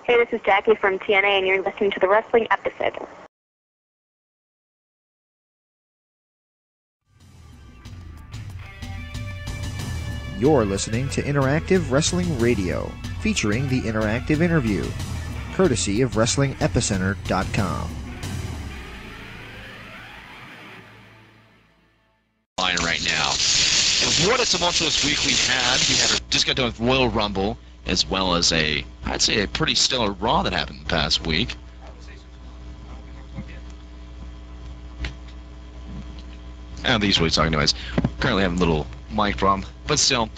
Hey, this is Jackie from TNA, and you're listening to the Wrestling Episode. You're listening to Interactive Wrestling Radio, featuring the Interactive Interview, courtesy of WrestlingEpicenter.com. Right now. And what a tumultuous week we had. Just got done with Royal Rumble, as well as I'd say a pretty stellar Raw that happened the past week. And these really talking noise. Currently having a little mic problem, but still,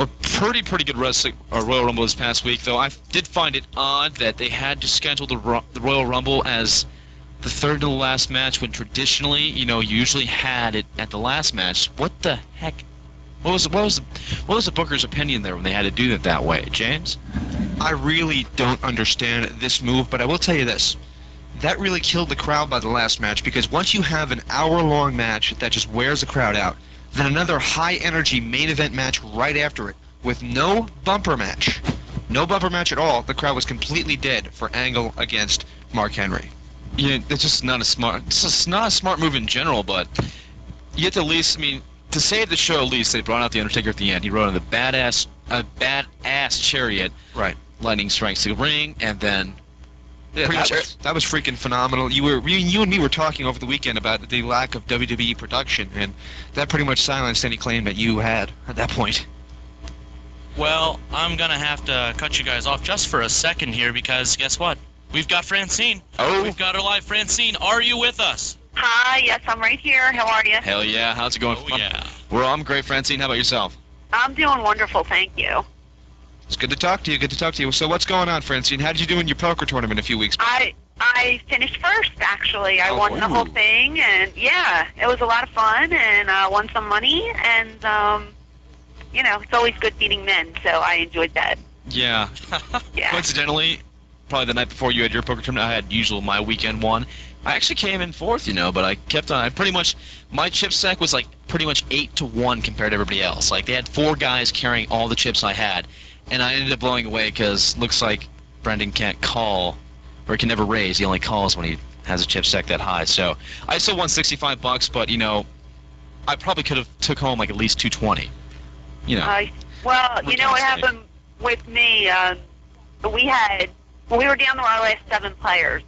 a pretty good wrestling Royal Rumble this past week. Though I did find it odd that they had to schedule the Royal Rumble as the third to the last match, when traditionally, you usually had it at the last match. What the heck? What was the booker's opinion there when they had to do it that way, James? I really don't understand this move, but I will tell you this. That really killed the crowd by the last match, because once you have an hour-long match that just wears the crowd out, then another high-energy main event match right after it, with no bumper match at all, the crowd was completely dead for Angle against Mark Henry. Yeah, it's just not a smart. It's just not a smart move in general. But you have to at least, to save the show, at least they brought out the Undertaker at the end. He rode on the badass chariot. Right. Lightning strikes the ring, and then. Yeah, that was freaking phenomenal. You and me were talking over the weekend about the lack of WWE production, and that pretty much silenced any claim that you had at that point. Well, I'm gonna have to cut you guys off just for a second here, because guess what? We've got Francine. Oh. We've got her live. Francine, are you with us? Hi, yes, I'm right here. How are you? Hell yeah. How's it going? Oh, yeah. I'm great, Francine. How about yourself? I'm doing wonderful, thank you. It's good to talk to you. So what's going on, Francine? How did you do in your poker tournament a few weeks back? I finished first, actually. I won the whole thing, and yeah, it was a lot of fun, and won some money, and, it's always good beating men, so I enjoyed that. Yeah. Yeah. Coincidentally, probably the night before you had your poker tournament, I had my weekend one. I actually came in fourth, but I kept on. My chip stack was pretty much 8-1 compared to everybody else. They had 4 guys carrying all the chips I had, and I ended up blowing away because looks like Brendan can't call, or he can never raise. He only calls when he has a chip stack that high. So I still won $65, but I probably could have took home at least $220. Well, what happened with me? We were down to our last 7 players,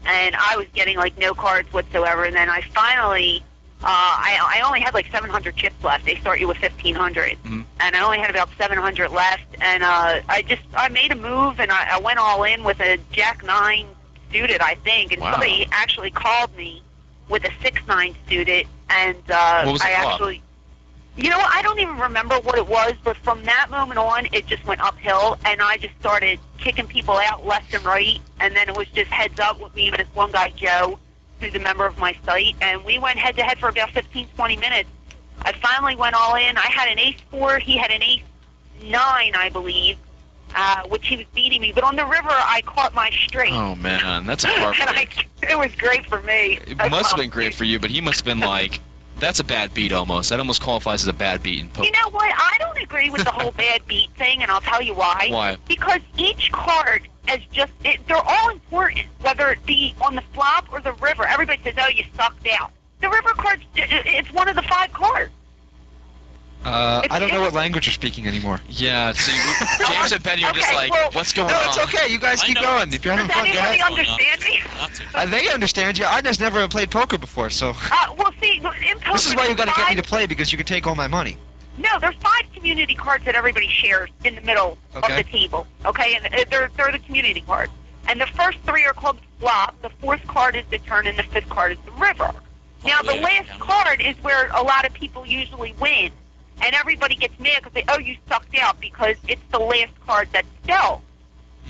and I was getting no cards whatsoever. And then I finally, I only had 700 chips left. They start you with 1,500, and I only had about 700 left. And I made a move, and I went all in with a Jack 9 suited, I think. And somebody actually called me with a 6-9 suited, and what was it actually. I don't even remember what it was, but from that moment on, it just went uphill, and I just started kicking people out left and right, and then it was just heads up with me and this one guy, Joe, who's a member of my site, and we went head-to-head for about 15, 20 minutes. I finally went all in. I had an ace-4, he had an ace-9, I believe, which he was beating me, but on the river, I caught my straight. Oh, man, that's a heartbreak. It was great for me. It must have been great for you, but he must have been that's a bad beat almost. That almost qualifies as a bad beat in poker. You know what? I don't agree with the whole bad beat thing, and I'll tell you why. Why? Because each card is they're all important, whether it be on the flop or the river. Everybody says, oh, you sucked out. The river card's, it's one of the 5 cards. I don't know what language you're speaking anymore. Yeah, see, James and Penny are just what's going on? No, it's okay. You guys keep going. If you're having fun, go ahead. Does anybody understand me? They understand you. I just never played poker before, so... Well, see, in poker... This is why you got to get me to play, because you can take all my money. No, there's 5 community cards that everybody shares in the middle of the table, okay? And they're the community cards. And the first 3 are called flop, the 4th card is the turn, and the 5th card is the river. Now, the last card is where a lot of people usually win. And everybody gets mad because you sucked out, because it's the last card that's dealt.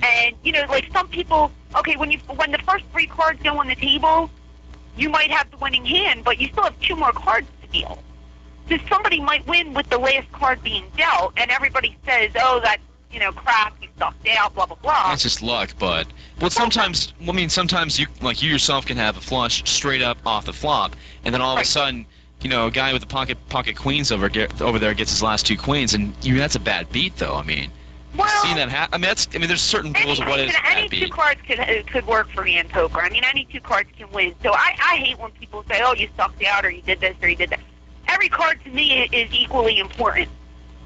And, some people, when the first 3 cards go on the table, you might have the winning hand, but you still have 2 more cards to deal. So somebody might win with the last card being dealt, and everybody says, oh, that's, crap, you sucked out, blah, blah, blah. That's just luck, but... Well, sometimes you, you yourself can have a flush straight up off the flop, and then all of a sudden... a guy with the pocket queens over there gets his last 2 queens, and that's a bad beat, though. Well, seen that happen. I mean, there's certain rules of what is any two cards could work for me in poker. I mean, any two cards can win. So I hate when people say, "Oh, you sucked out," or "You did this," or "You did that." Every card to me is equally important,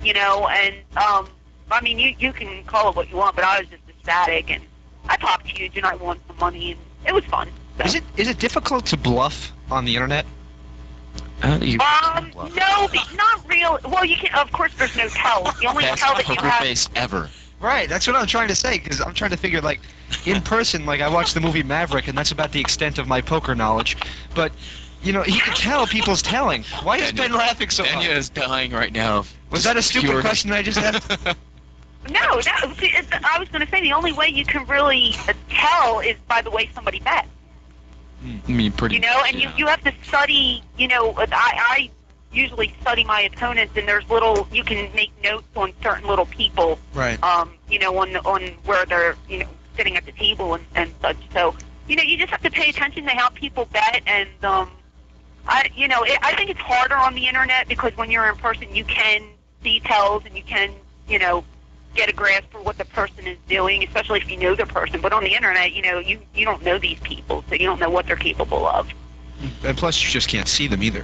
you know. And I mean, you can call it what you want, but I was just ecstatic, and I popped huge, and I won some money, and it was fun. So. Is it difficult to bluff on the internet? No, not real. Well, you can. Of course, there's no tell. The only tell that you have. Face ever. Right, that's what I'm trying to say, because I'm trying to figure, like, in person, like, I watched the movie Maverick, and that's about the extent of my poker knowledge. But, you know, you can tell people's telling. Why is Ben laughing so hard? Enya is dying right now. Was that a stupid question I just asked? No. See, I was going to say the only way you can really tell is by the way somebody bets. I mean, pretty. You know, and you have to study. You know, I usually study my opponents, and there's you can make notes on certain little people. Right. You know, on where they're sitting at the table and such. So you know, you just have to pay attention to how people bet, and I think it's harder on the internet because when you're in person, you can see tells and you can get a grasp for what the person is doing, especially if you know the person. But on the internet, you don't know these people, so you don't know what they're capable of. And plus, you just can't see them either.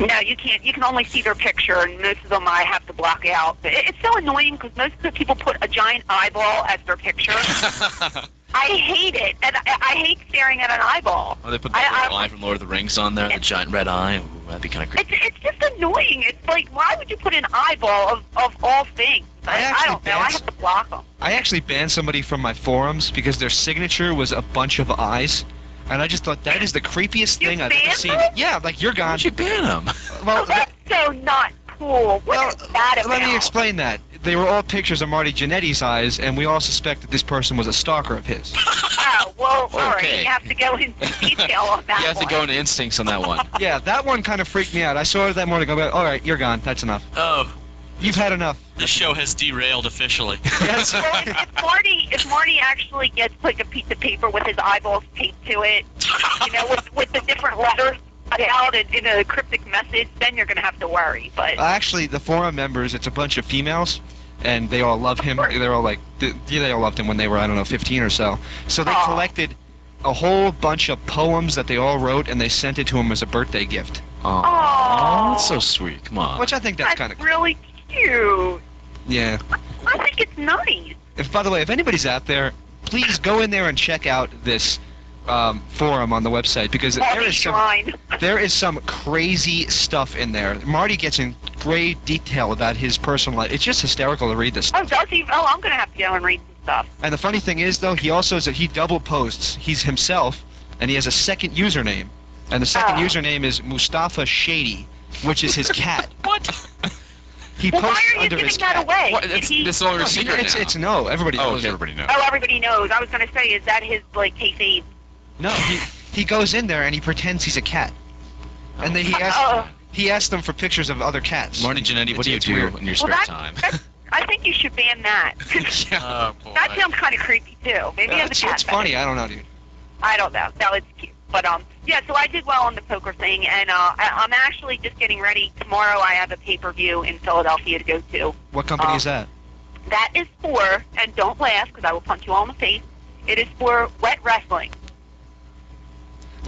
No, you can't. You can only see their picture, and most of them I have to block out. But it's so annoying because most of the people put a giant eyeball as their picture. I hate it, and I hate staring at an eyeball. Oh, they put the eye from Lord of the Rings on there, the giant red eye. Ooh, that'd be kind of creepy. It's just annoying. It's like, why would you put an eyeball of all things? I don't know. I have to block them. I actually banned somebody from my forums because their signature was a bunch of eyes. And I just thought that is the creepiest thing I've ever seen. Yeah, like, you're gone. Why'd you ban them? Well, that's so not cool. What is that about? Let me explain that. They were all pictures of Marty Jannetty's eyes, and we all suspected this person was a stalker of his. Oh, well, all right. You have to go into detail on that one. You have to go into instincts on that one. Yeah, that one kind of freaked me out. I saw it that morning. I go, all right, you're gone. That's enough. Oh. You've had enough. The show has derailed officially. Yes. Well, if Marty actually gets like a piece of paper with his eyeballs taped to it, with the different letters cut out in a cryptic message, then you're going to have to worry. But actually, the forum members, it's a bunch of females, and they all love him. They're all like, they all loved him when they were, 15 or so. So they collected a whole bunch of poems that they all wrote, and they sent it to him as a birthday gift. Oh, that's so sweet. Come on. Which I think that's kind of really cute. Yeah. I think it's nice. By the way, if anybody's out there, please go in there and check out this forum on the website, because there is some crazy stuff in there. Marty gets in great detail about his personal life. It's just hysterical to read this stuff. Oh, does he? Oh, I'm going to have to go and read some stuff. And the funny thing is, though, he also is that he double posts. He's himself, and he has a second username. And the second username is Mustafa Shady, which is his cat. What? He posts why are you under giving his that cat. away? What? It's all your secret now. It's no. Everybody knows. Okay, everybody knows. Oh, everybody knows. I was going to say, is that his, kayfabe? No, he goes in there and he pretends he's a cat. And then he asks them for pictures of other cats. Marty Jannetty, what do you do in your spare time? I think you should ban that. Oh, boy. That sounds kind of creepy, too. Maybe as a cat. It's funny. I don't know, dude. I don't know. No, it's cute. But, yeah, so I did well on the poker thing, and I'm actually just getting ready. Tomorrow I have a pay-per-view in Philadelphia to go to. What company is that? That is for, and don't laugh because I will punch you all in the face, it is for Wet Wrestling.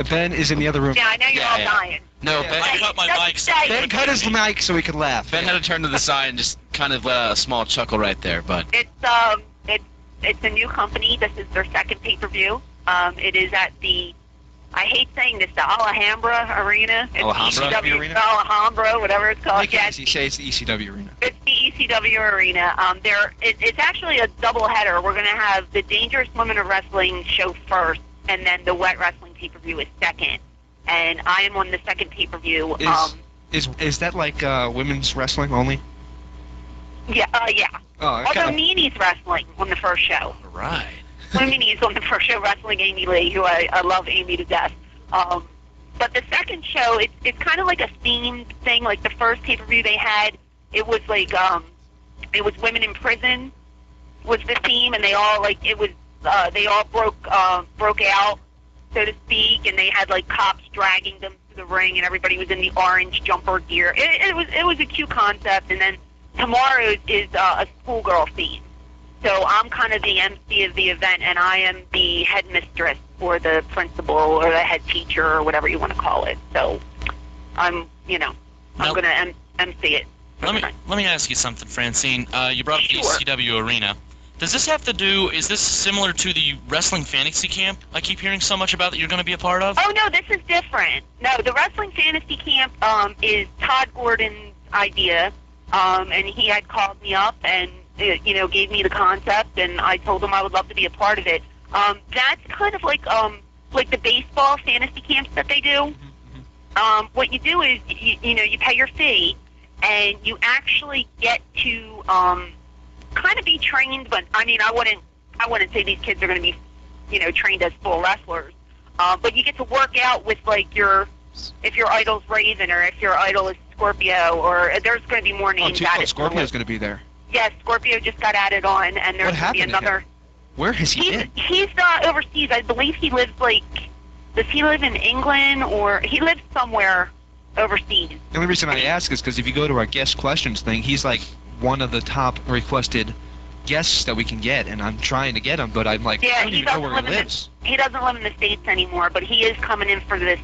Ben is in the other room. Yeah, I know you're all dying. No, Ben cut my mic. Ben cut his mic so we could laugh. Ben had to turn to the side and just kind of let out a small chuckle right there, but... It's a new company. This is their second pay-per-view. It is at the... I hate saying this, the Alhambra Arena. It's Alhambra Arena? Alhambra, whatever it's called. Like you say, it's the ECW Arena. It's the ECW Arena. It's actually a double-header. We're going to have the Dangerous Women of Wrestling show first, and then the Wet Wrestling pay-per-view is second. And I am on the second pay-per-view. Is that like women's wrestling only? Yeah, yeah. Oh, although Nini's wrestling on the first show. All right. Nini's on the first show wrestling Amy Lee, who I love Amy to death. But the second show, it's kind of like a themed thing. Like the first pay-per-view they had, it was like it was women in prison was the theme, and they all they all broke out, so to speak, and they had like cops dragging them to the ring, and everybody was in the orange jumper gear. It was a cute concept. And then tomorrow is a schoolgirl theme. So I'm kind of the MC of the event, and I am the headmistress or the principal or the head teacher or whatever you want to call it. So I'm going to MC it. Let me ask you something, Francine. You brought up the Sure. ECW arena. Does this have to do? Is this similar to the Wrestling Fantasy Camp I keep hearing so much about that you're going to be a part of? Oh no, this is different. No, the Wrestling Fantasy Camp is Todd Gordon's idea, and he had called me up and gave me the concept, and I told him I would love to be a part of it. That's kind of like the baseball fantasy camps that they do. What you do is you pay your fee, and you actually get to kind of be trained. But I mean, I wouldn't say these kids are going to be trained as full wrestlers. But you get to work out with like if your idol's Raven or if your idol is Scorpio, or there's going to be more names added. Scorpio's going to be there. Yes, Scorpio just got added on, and there's going to be another. Where has he been? He's overseas. I believe he lives does he live in England, or he lives somewhere overseas? The only reason I ask is because if you go to our guest questions thing, he's like one of the top requested guests that we can get, and I'm trying to get him, but I'm like, I don't even know where he lives. He doesn't live in the States anymore, but he is coming in for this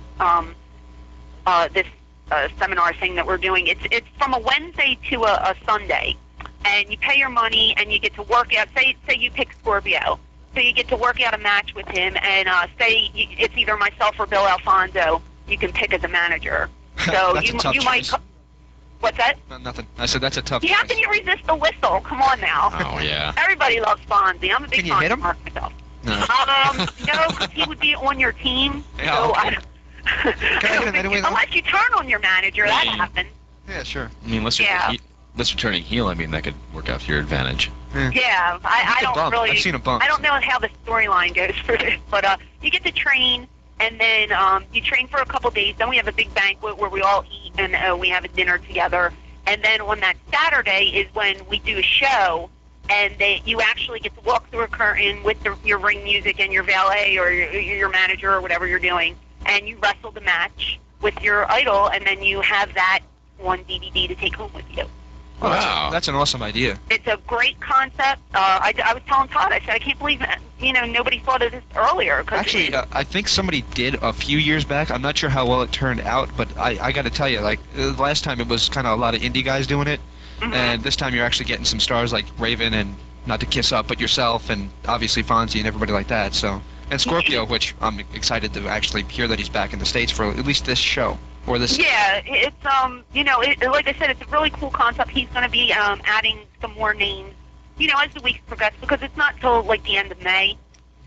seminar thing that we're doing. It's from a Wednesday to a Sunday. And you pay your money, and you get to work out. Say you pick Scorpio, so you get to work out a match with him. And it's either myself or Bill Alfonso. You can pick as a manager. So you might. What's that? Nothing. I said that's a tough. How can you resist the whistle? Come on now. Oh yeah. Everybody loves Fonzie. I'm a big Can you hit him? myself. No. No, because he would be on your team. Yeah, So okay. Can I hit him anyway, though? unless you turn on your manager, that happens. Yeah, sure. I mean, unless you're turning heel, I mean, that could work out to your advantage. Yeah, I don't really. I've seen a bump. I don't know how the storyline goes for this, but you get to train, and then you train for a couple days. Then we have a big banquet where we all eat, and we have a dinner together. And then on that Saturday is when we do a show, and you actually get to walk through a curtain with your ring music and your valet or your manager or whatever you're doing, and you wrestle the match with your idol, and then you have that on DVD to take home with you. Oh, Wow. That's an awesome idea. It's a great concept. I was telling Todd, I said, I can't believe nobody thought of this earlier. Actually, I think somebody did a few years back. I'm not sure how well it turned out, but I got to tell you, like, last time it was kind of a lot of indie guys doing it, and this time you're actually getting some stars like Raven and, not to kiss up, but yourself and obviously Fonzie and everybody like that. So, and Scorpio, which I'm excited to actually hear that he's back in the States for at least this show. Or this. Yeah, it's like I said, it's a really cool concept. He's going to be adding some more names, as the weeks progress, because it's not till like the end of May,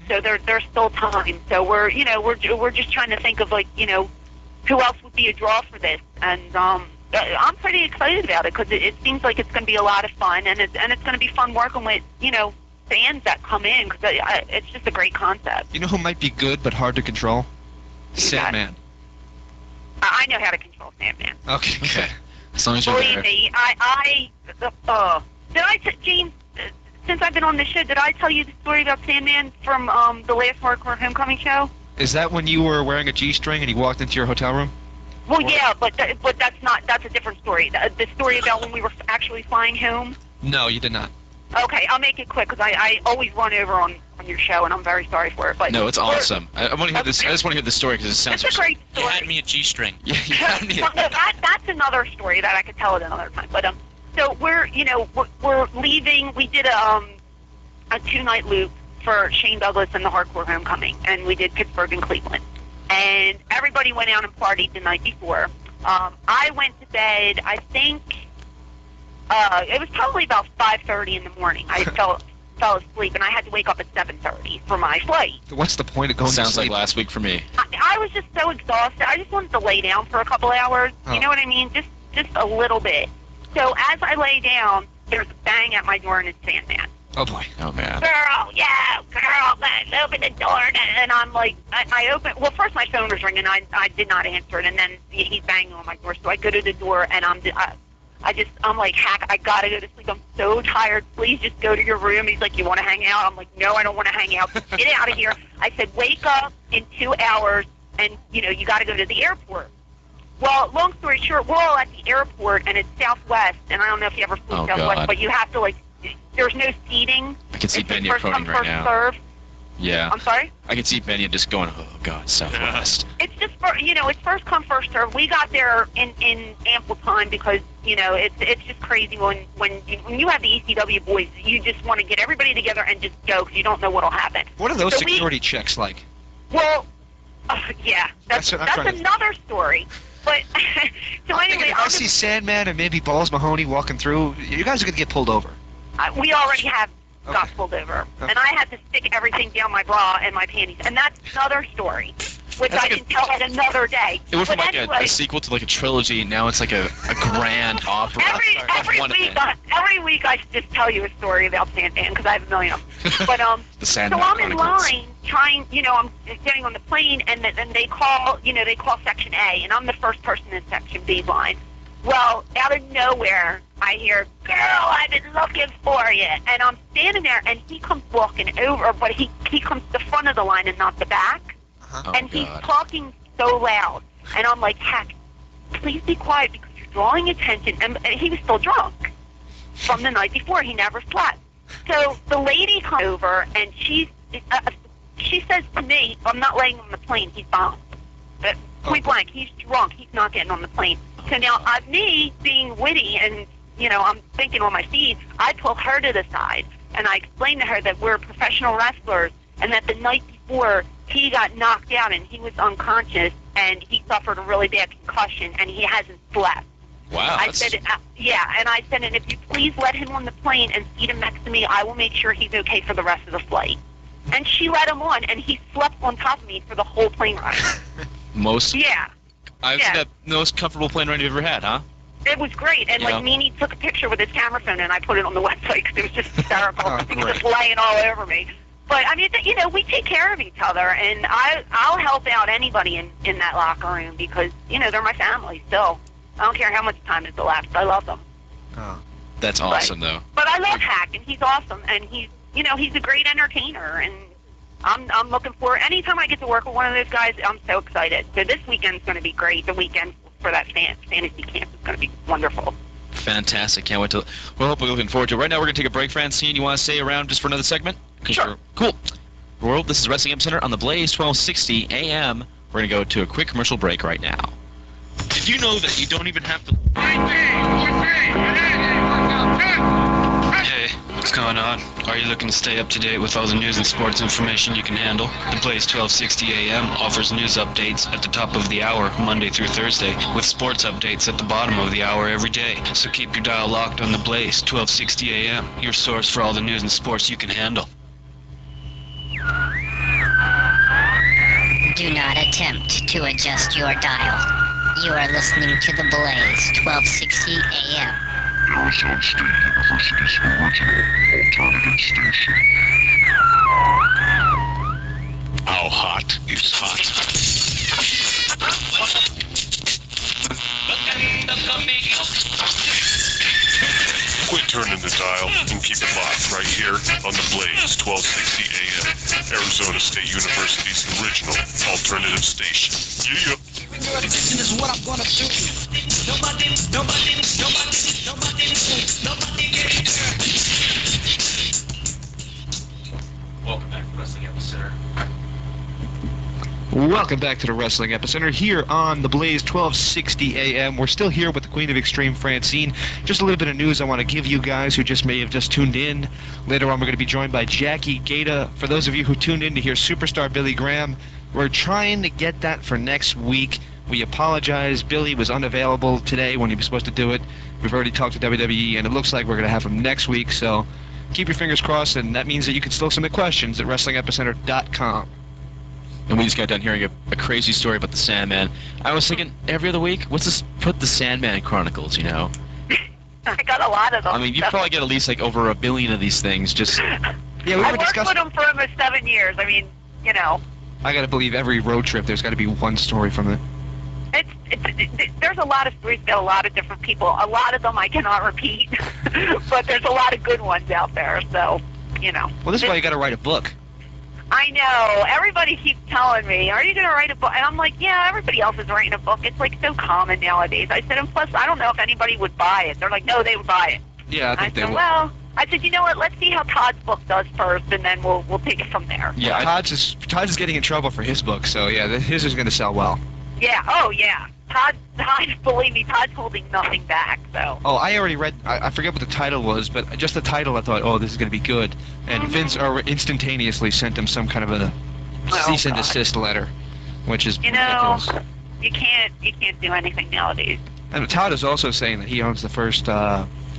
so there's still time. So we're just trying to think of who else would be a draw for this, and I'm pretty excited about it because it seems like it's going to be a lot of fun, and it's going to be fun working with fans that come in because it's just a great concept. You know who might be good but hard to control? Sandman. I know how to control Sandman. Okay. As long as you're Believe there. me, James, since I've been on this show, did I tell you the story about Sandman from the last Hardcore Homecoming show? Is that when you were wearing a G-string and he walked into your hotel room? Well, yeah, but that's a different story. The story about when we were actually flying home? No, you did not. Okay, I'll make it quick because I always run over on your show, and I'm very sorry for it. But No, it's awesome. I want to hear this. I just want to hear the story because it sounds. It's a great You story. had me a G-string. Yeah, you had me. That's another story that I could tell at another time. But so we're leaving. We did a 2-night loop for Shane Douglas and the Hardcore Homecoming, and we did Pittsburgh and Cleveland. And everybody went out and partied the night before. I went to bed. I think it was probably about 5:30 in the morning. I fell asleep, and I had to wake up at 7:30 for my flight. What's the point of going to Sounds sleep? like last week for me. I was just so exhausted. I just wanted to lay down for a couple hours. You know what I mean? Just a little bit. So as I lay down, there's a bang at my door, and it's Sandman. Oh, boy. Oh man. Girl, let's open the door. And I'm like, I open. Well, first my phone was ringing. I did not answer it, and then he's banging on my door. So I go to the door, and I'm like, Hack, I gotta go to sleep. I'm so tired. Please just go to your room. He's like, you want to hang out? I'm like, no, I don't want to hang out. Get out of here. I said, wake up in 2 hours, and you got to go to the airport. Well, long story short, we're all at the airport, and it's Southwest, and I don't know if you ever flew Southwest, God. but you have to there's no seating, I can see It's Benya first come, quoting right first now. serve. Yeah. I'm sorry? I can see Benya just going, oh, God, Southwest. It's just, it's first come, first serve. We got there in ample time because, it's just crazy when you have the ECW boys, you just want to get everybody together and just go because you don't know what'll happen. What are those security checks like? Well, yeah, that's another story. But, so anyway... If I see Sandman and maybe Balls Mahoney walking through, you guys are going to get pulled over. We already have got pulled over. Okay. And I had to stick everything down my bra and my panties. And that's another story, which I can tell at another day. It went from but like anyway, a sequel to like a trilogy, and now it's like a grand opera. every week I just tell you a story about Sandman because I have a million of them. But The so Sandman I'm in Chronicles. line trying, I'm getting on the plane, and then they call, they call Section A, and I'm the first person in Section B line. Well, out of nowhere, I hear, "Girl, I've been looking for you," and I'm standing there, and he comes walking over, but he comes to the front of the line and not the back. Oh, And he's God. talking so loud. And I'm like, "Heck, please be quiet because you're drawing attention." And he was still drunk from the night before. He never slept. So the lady comes over, and she says to me, "I'm not laying on the plane. He's bombed." But point blank, he's drunk. He's not getting on the plane. So now, me being witty and, I'm thinking on my feet, I pull her to the side, and I explain to her that we're professional wrestlers and that the night before he got knocked out and he was unconscious and he suffered a really bad concussion and he hasn't slept. Wow. I said, and I said, and if you please let him on the plane and seat him next to me, I will make sure he's okay for the rest of the flight. And she let him on, and he slept on top of me for the whole plane ride. Yeah. I've seen the most comfortable plane ride you've ever had, huh? It was great, and Meanie took a picture with his camera phone, and I put it on the website because it was just hysterical. He was just laying all over me. But I mean, we take care of each other, and I'll help out anybody in that locker room because they're my family still. I don't care how much time has elapsed. I love them. Oh, that's awesome, though. But I love Hack, and he's awesome, and he's a great entertainer, and I'm looking for anytime I get to work with one of those guys. I'm so excited. So this weekend's going to be great. The weekend for that fantasy camp is going to be wonderful. Fantastic. Can't wait to... Well, we're looking forward to it. Right now, we're going to take a break, Francine. You want to stay around just for another segment? Sure. Cool. World, this is Wrestling Epicenter on the Blaze 1260 AM. We're going to go to a quick commercial break right now. Did you know that you don't even have to... Hey, what's going on? Are you looking to stay up to date with all the news and sports information you can handle? The Blaze 1260 AM offers news updates at the top of the hour, Monday through Thursday, with sports updates at the bottom of the hour every day. So keep your dial locked on the Blaze 1260 AM, your source for all the news and sports you can handle. Do not attempt to adjust your dial. You are listening to the Blaze 1260 AM. Arizona State University's original alternative station. How hot is hot? Quit turning the dial and keep it locked right here on the Blaze 1260 AM, Arizona State University's original alternative station. Yeah. This is what I'm gonna do. Nobody Welcome back to Wrestling Epicenter. Welcome back to the Wrestling Epicenter here on the Blaze 1260 AM. We're still here with the Queen of Extreme, Francine. Just a little bit of news I want to give you guys who may have just tuned in. Later on, we're going to be joined by Jackie Gayda. For those of you who tuned in to hear Superstar Billy Graham, we're trying to get that for next week. We apologize. Billy was unavailable today when he was supposed to do it. We've already talked to WWE, and it looks like we're going to have him next week. So keep your fingers crossed, and that means that you can still submit questions at WrestlingEpicenter.com. And we just got done hearing a crazy story about the Sandman. I was thinking, every other week, what's this? Put the Sandman Chronicles, I got a lot of them. I mean, you probably get at least like over 1 billion of these things. Just I worked with them for almost 7 years. I mean, I got to believe every road trip there's got to be one story from it. There's a lot of stories about a lot of different people. A lot of them I cannot repeat, but there's a lot of good ones out there. So, Well, this is why you got to write a book. I know. Everybody keeps telling me, "Are you going to write a book?" And I'm like, "Yeah, everybody else is writing a book. It's like so common nowadays." I said, and plus, I don't know if anybody would buy it. They're like, "No, they would buy it." Yeah, I think they would. Well, I said, you know what? Let's see how Todd's book does first, and then we'll take it from there. Yeah, Todd's is getting in trouble for his book, so yeah, his is going to sell well. Yeah. Oh, yeah. Todd, believe me, Todd's holding nothing back. So. Oh, I already read. I forget what the title was, but just the title, I thought, oh, this is going to be good. And Vince instantaneously sent him some kind of a cease and desist letter, which is ridiculous. You can't do anything nowadays. And Todd is also saying that he owns the first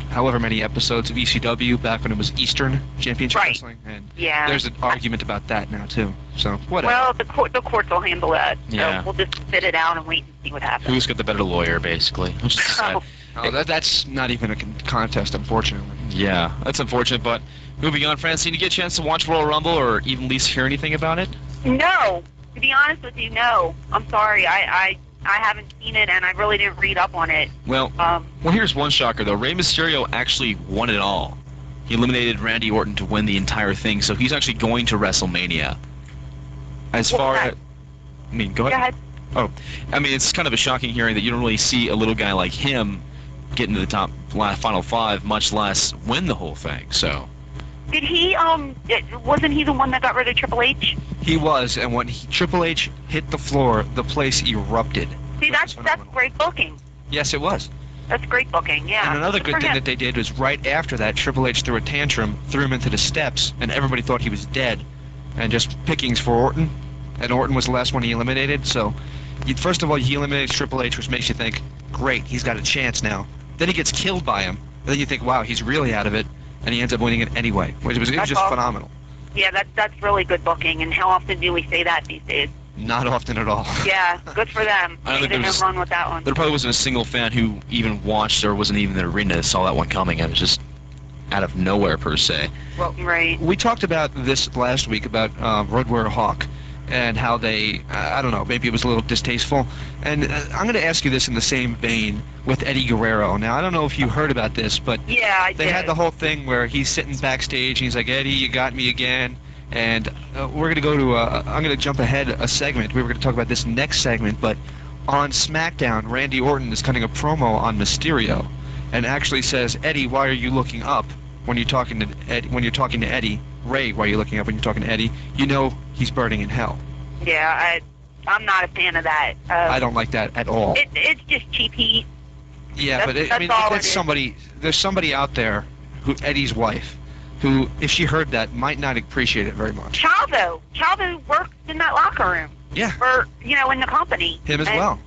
however many episodes of ECW back when it was Eastern Championship Wrestling, and there's an argument about that now too. So whatever. Well, the courts will handle that. Yeah. So we'll just sit it out and wait and see what happens. Who's got the better lawyer, basically? That's not even a contest, unfortunately. Yeah, that's unfortunate. But moving on, Francine, did you get a chance to watch Royal Rumble or even at least hear anything about it? No. To be honest with you, no. I'm sorry. I haven't seen it, and I really didn't read up on it. Well, here's one shocker, though. Rey Mysterio actually won it all. He eliminated Randy Orton to win the entire thing, so he's actually going to WrestleMania. As far as... I mean, go ahead. Oh, I mean, it's kind of a shocking hearing that you don't really see a little guy like him get into the top Final 5, much less win the whole thing, so... Did he, wasn't he the one that got rid of Triple H? He was, and when Triple H hit the floor, the place erupted. See, that's great booking. Yes, it was. That's great booking, yeah. And another good thing that they did was right after that, Triple H threw a tantrum, threw him into the steps, and everybody thought he was dead. And just pickings for Orton, and Orton was the last one he eliminated, so... First of all, he eliminates Triple H, which makes you think, great, he's got a chance now. Then he gets killed by him, and then you think, wow, he's really out of it. And he ends up winning it anyway, which was just phenomenal. Yeah, that's really good booking, and how often do we say that these days? Not often at all. Yeah, good for them. I don't think there's wrong with that one. There probably wasn't a single fan who even watched or wasn't even in the arena that saw that one coming, and it was just out of nowhere, per se. Well, right. We talked about this last week, about Road Warrior Hawk, and how they, I don't know, maybe it was a little distasteful. And I'm going to ask you this in the same vein with Eddie Guerrero. Now, I don't know if you heard about this, but they had the whole thing where he's sitting backstage, and he's like, Eddie, you got me again. And we're going to go to, I'm going to jump ahead a segment. We were going to talk about this next segment, but on SmackDown, Randy Orton is cutting a promo on Mysterio, and actually says, Eddie, why are you looking up when you're talking to Eddie? When you're talking to Eddie, Ray, why are you looking up when you're talking to Eddie? You know he's burning in hell. Yeah, I'm not a fan of that. I don't like that at all. It's just cheap heat. Yeah, that's somebody. There's somebody out there, Eddie's wife, who, if she heard that, might not appreciate it very much. Chavo works in that locker room. Yeah. Or in the company. Him as well.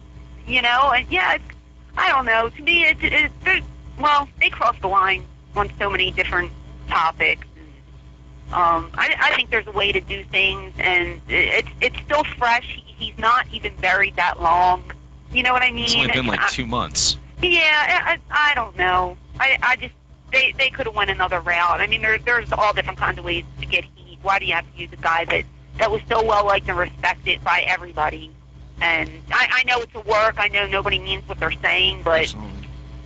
I don't know. To me, they cross the line on so many different topics. I think there's a way to do things, and it's still fresh. He's not even buried that long. You know what I mean? It's only been like 2 months. Yeah, I don't know. I just they could have went another route. I mean, there's all different kinds of ways to get heat. Why do you have to use a guy that was so well liked and respected by everybody? And I know it's a work. I know nobody means what they're saying, but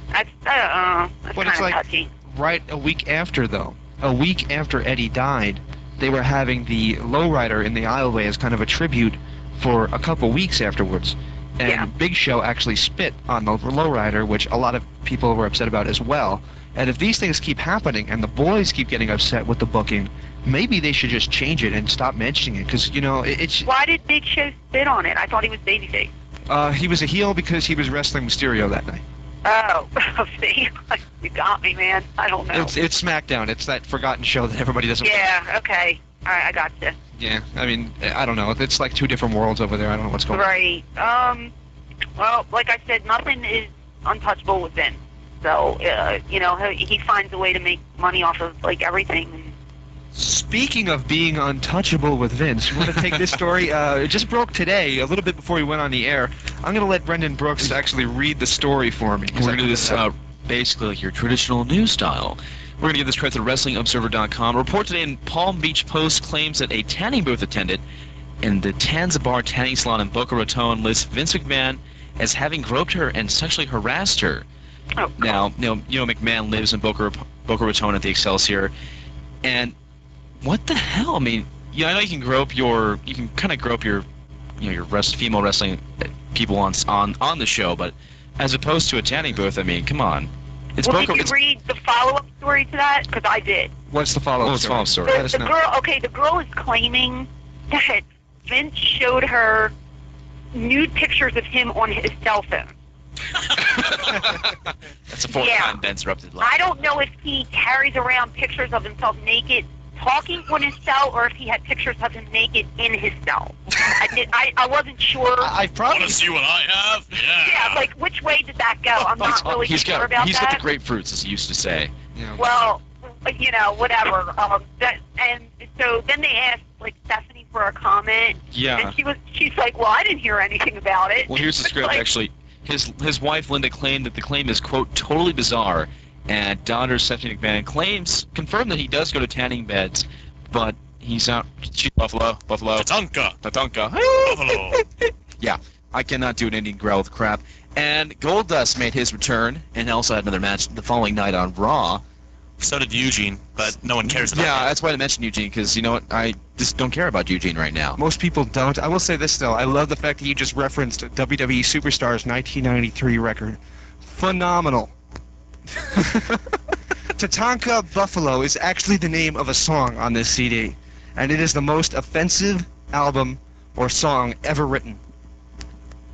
that's kind of touchy. Right a week after, though. A week after Eddie died, they were having the lowrider in the aisleway as kind of a tribute for a couple weeks afterwards. And Big Show actually spit on the lowrider, which a lot of people were upset about as well. And if these things keep happening and the boys keep getting upset with the booking, maybe they should just change it and stop mentioning it, because, it's... Why did Big Show spit on it? I thought he was babyface. He was a heel because he was wrestling Mysterio that night. Oh, see, you got me, man. I don't know. It's SmackDown. It's that forgotten show that everybody doesn't. Yeah. Okay. All right, I gotcha. Yeah. I mean, I don't know. It's like two different worlds over there. I don't know what's going on. Right. Well, like I said, nothing is untouchable with Vince. So, he finds a way to make money off of like everything. Speaking of being untouchable with Vince, we want to take this story. It just broke today, a little bit before we went on the air. I'm going to let Brendan Brooks actually read the story for me. We're going to do this basically like your traditional news style. We're going to give this credit to WrestlingObserver.com. A report today in Palm Beach Post claims that a tanning booth attendant in the Tanzabar Tanning Salon in Boca Raton lists Vince McMahon as having groped her and sexually harassed her. Oh, now, McMahon lives in Boca Raton at the Excelsior, and what the hell? I mean, I know you can kind of grope your female wrestling people on the show, but as opposed to a tanning booth, I mean, come on. Did you read the follow-up story to that? Because I did. What's the follow-up story? The girl is claiming that Vince showed her nude pictures of him on his cell phone. That's the fourth time Ben's interrupted live. I don't know if he carries around pictures of himself naked talking on his cell, or if he had pictures of him naked in his cell. I wasn't sure. I probably want to see what I have. Yeah, like which way did that go? I'm not really sure about that. He's got the grapefruits, as he used to say. Yeah. Well, whatever. And so then they asked like Stephanie for a comment. Yeah. And she's like, well, I didn't hear anything about it. Well, here's the script actually. His wife Linda claimed that the claim is quote totally bizarre. And daughter Stephanie McMahon confirmed that he does go to tanning beds, but he's out. Buffalo. Tatanka. Buffalo. Yeah, I cannot do an Indian growl with crap. And Goldust made his return, and also had another match the following night on Raw. So did Eugene, but no one cares about Yeah, that's why I mentioned Eugene, because you know what? I just don't care about Eugene right now. Most people don't. I will say this, though. I love the fact that you just referenced WWE Superstars 1993 record. Phenomenal. Tatanka Buffalo is actually the name of a song on this CD, and it is the most offensive album or song ever written.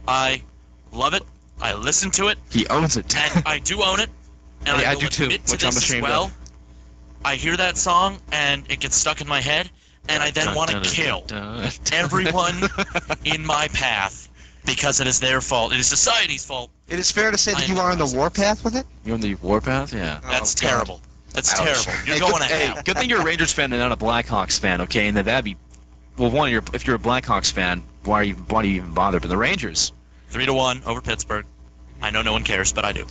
I love it. I listen to it. He owns it. And I do own it. And I do too, which I'm ashamed of. I hear that song, and it gets stuck in my head, and I then want to kill everyone in my path. Because it is their fault. It is society's fault. It is fair to say that you are on the warpath with it? You're on the warpath? Yeah. That's terrible. That's terrible. You're going to hell. Good thing you're a Rangers fan and not a Blackhawks fan, okay? And that'd be... Well, if you're a Blackhawks fan, why do you even bother? But the Rangers... 3-1 over Pittsburgh. I know no one cares, but I do.